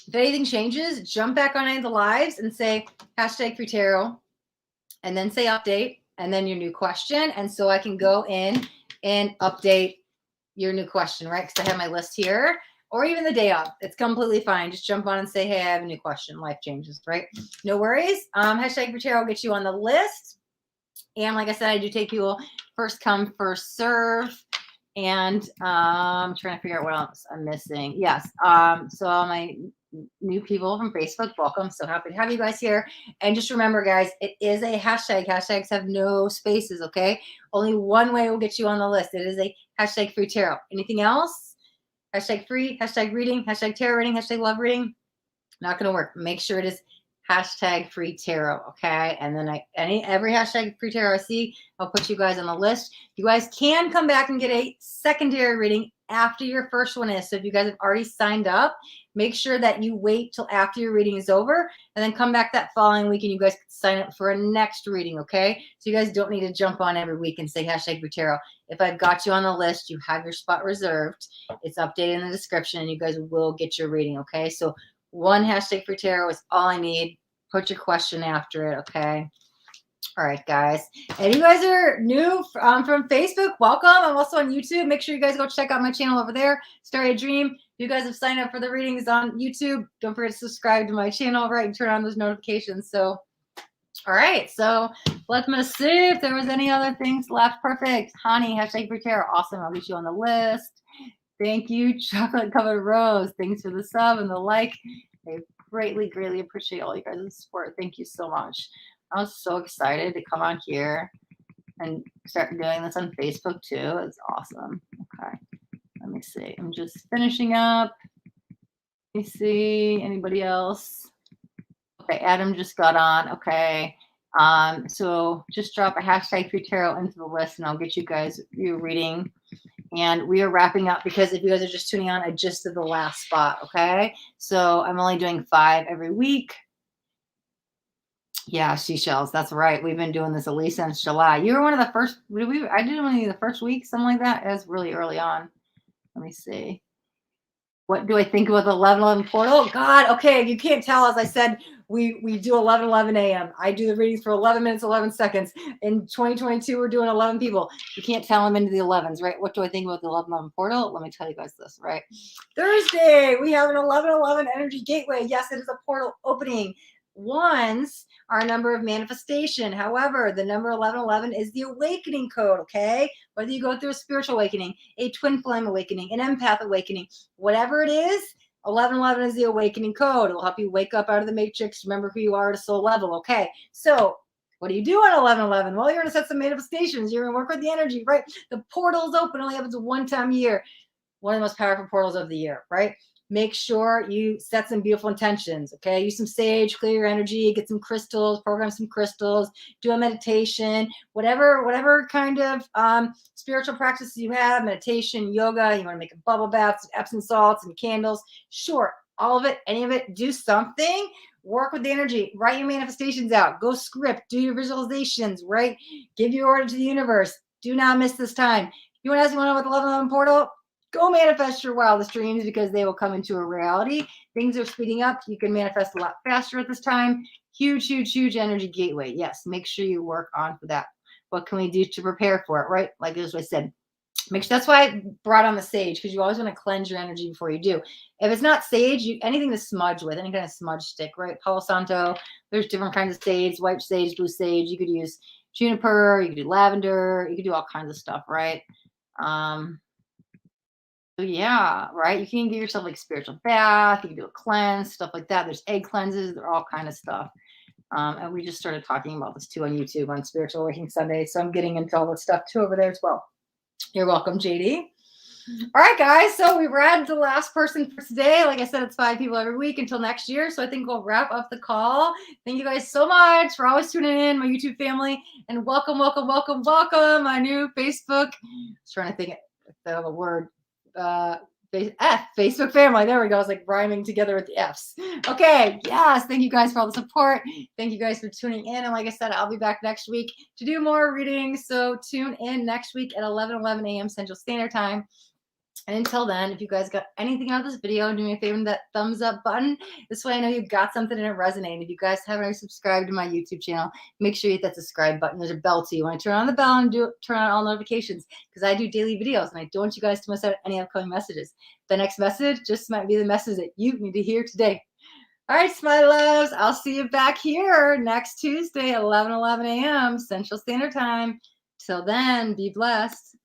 Speaker 1: If anything changes, jump back on any of the lives and say hashtag free tarot, and then say update, and then your new question. And so I can go in and update your new question, right? Because I have my list here, or even the day off. It's completely fine. Just jump on and say, hey, I have a new question. Life changes, right? No worries. Hashtag free tarot will get you on the list. And like I said, I do take people first come, first serve. And I'm trying to figure out what else I'm missing. Yes. So all my new people from Facebook, welcome. So happy to have you guys here. And just remember, guys, it is a hashtag. Hashtags have no spaces, okay? Only one way will get you on the list. It is a hashtag free tarot. Anything else? Hashtag free, hashtag reading, hashtag tarot reading, hashtag love reading. Not going to work. Make sure it is hashtag free tarot, okay? And then every hashtag free tarot I see, I'll put you guys on the list. You guys can come back and get a secondary reading after your first one is. So if you guys have already signed up, make sure that you wait till after your reading is over, and then come back that following week, and you guys can sign up for a next reading, okay? So you guys don't need to jump on every week and say hashtag free tarot. If I've got you on the list, you have your spot reserved. It's updated in the description, and you guys will get your reading, okay? So one hashtag free tarot is all I need. Put your question after it, okay? All right, guys. And you guys are new from Facebook, welcome. I'm also on YouTube. Make sure you guys go check out my channel over there, Astaria Dream. If you guys have signed up for the readings on YouTube, don't forget to subscribe to my channel, right, and turn on those notifications. So, all right. So let me see if there was any other things left. Perfect. Honey, hashtag free tarot. Awesome. I'll get you on the list. Thank you, Chocolate Covered Rose. Thanks for the sub and the like. I greatly, greatly appreciate all you guys' support. Thank you so much. I was so excited to come on here and start doing this on Facebook too. It's awesome. Okay. Let me see. I'm just finishing up. Let me see. Anybody else? Okay, Adam just got on. Okay. So just drop a hashtag free tarot into the list, and I'll get you guys your reading. And we are wrapping up because if you guys are just tuning on, I just did the last spot. Okay. So I'm only doing 5 every week. Yeah, seashells. That's right. We've been doing this at least since July. You were one of the first. I did one of the first week, something like that. It was really early on. Let me see. What do I think about the 11:11 portal? God, okay, you can't tell. As I said, we do 11:11 a.m. I do the readings for 11 minutes, 11 seconds. In 2022, we're doing 11 people. You can't tell them into the 11s, right? What do I think about the 11:11 portal? Let me tell you guys this, right? Thursday, we have an 11:11 energy gateway. Yes, it is a portal opening. Ones are a number of manifestation. However, the number 11:11 is the awakening code, okay? Whether you go through a spiritual awakening, a twin flame awakening, an empath awakening, whatever it is, 11:11 is the awakening code. It will help you wake up out of the matrix, remember who you are at a soul level, okay? So what do you do on 11:11? Well, you're going to set some manifestations. You're going to work with the energy, right? The portal is open. It only happens one time a year. One of the most powerful portals of the year, right? Make sure you set some beautiful intentions, okay? Use some sage, clear your energy, get some crystals, program some crystals, do a meditation, whatever kind of spiritual practices you have, meditation, yoga, you want to make a bubble bath, some Epsom salts and candles, sure, all of it, any of it, do something, work with the energy, write your manifestations out, go script, do your visualizations, right? Give your order to the universe. Do not miss this time. You want to ask me what about the 11:11 portal? Go manifest your wildest dreams because they will come into a reality. Things are speeding up. You can manifest a lot faster at this time. Huge, huge, huge energy gateway. Yes, make sure you work on for that. What can we do to prepare for it, right? Like as I said, make sure that's why I brought on the sage, because you always want to cleanse your energy before you do. If it's not sage, anything to smudge with, any kind of smudge stick, right? Palo Santo, there's different kinds of sage, white sage, blue sage. You could use juniper, you could do lavender, you could do all kinds of stuff, right? Yeah, right. You can get yourself like spiritual bath. You can do a cleanse, stuff like that. There's egg cleanses. They're all kind of stuff. And we just started talking about this too on YouTube on Spiritual Awakening Sunday. So I'm getting into all that stuff too over there as well. You're welcome, JD. All right, guys. So we read the last person for today. Like I said, it's 5 people every week until next year. So I think we'll wrap up the call. Thank you guys so much for always tuning in, my YouTube family. And welcome, welcome, welcome, welcome, my new Facebook. I was trying to think of the word. Facebook family. There we go. It's like rhyming together with the F's. Okay. Yes. Thank you guys for all the support. Thank you guys for tuning in. And like I said, I'll be back next week to do more readings. So tune in next week at 11:11 a.m. Central Standard Time. And until then, if you guys got anything out of this video, do me a favor, that thumbs up button. This way I know you got something and it resonated. If you guys haven't already subscribed to my YouTube channel, make sure you hit that subscribe button. There's a bell too. You want to turn on the bell and turn on all notifications, because I do daily videos and I don't want you guys to miss out on any upcoming messages. The next message just might be the message that you need to hear today. All right, my loves, I'll see you back here next Tuesday at 11:11 a.m. Central Standard Time. Till then, be blessed.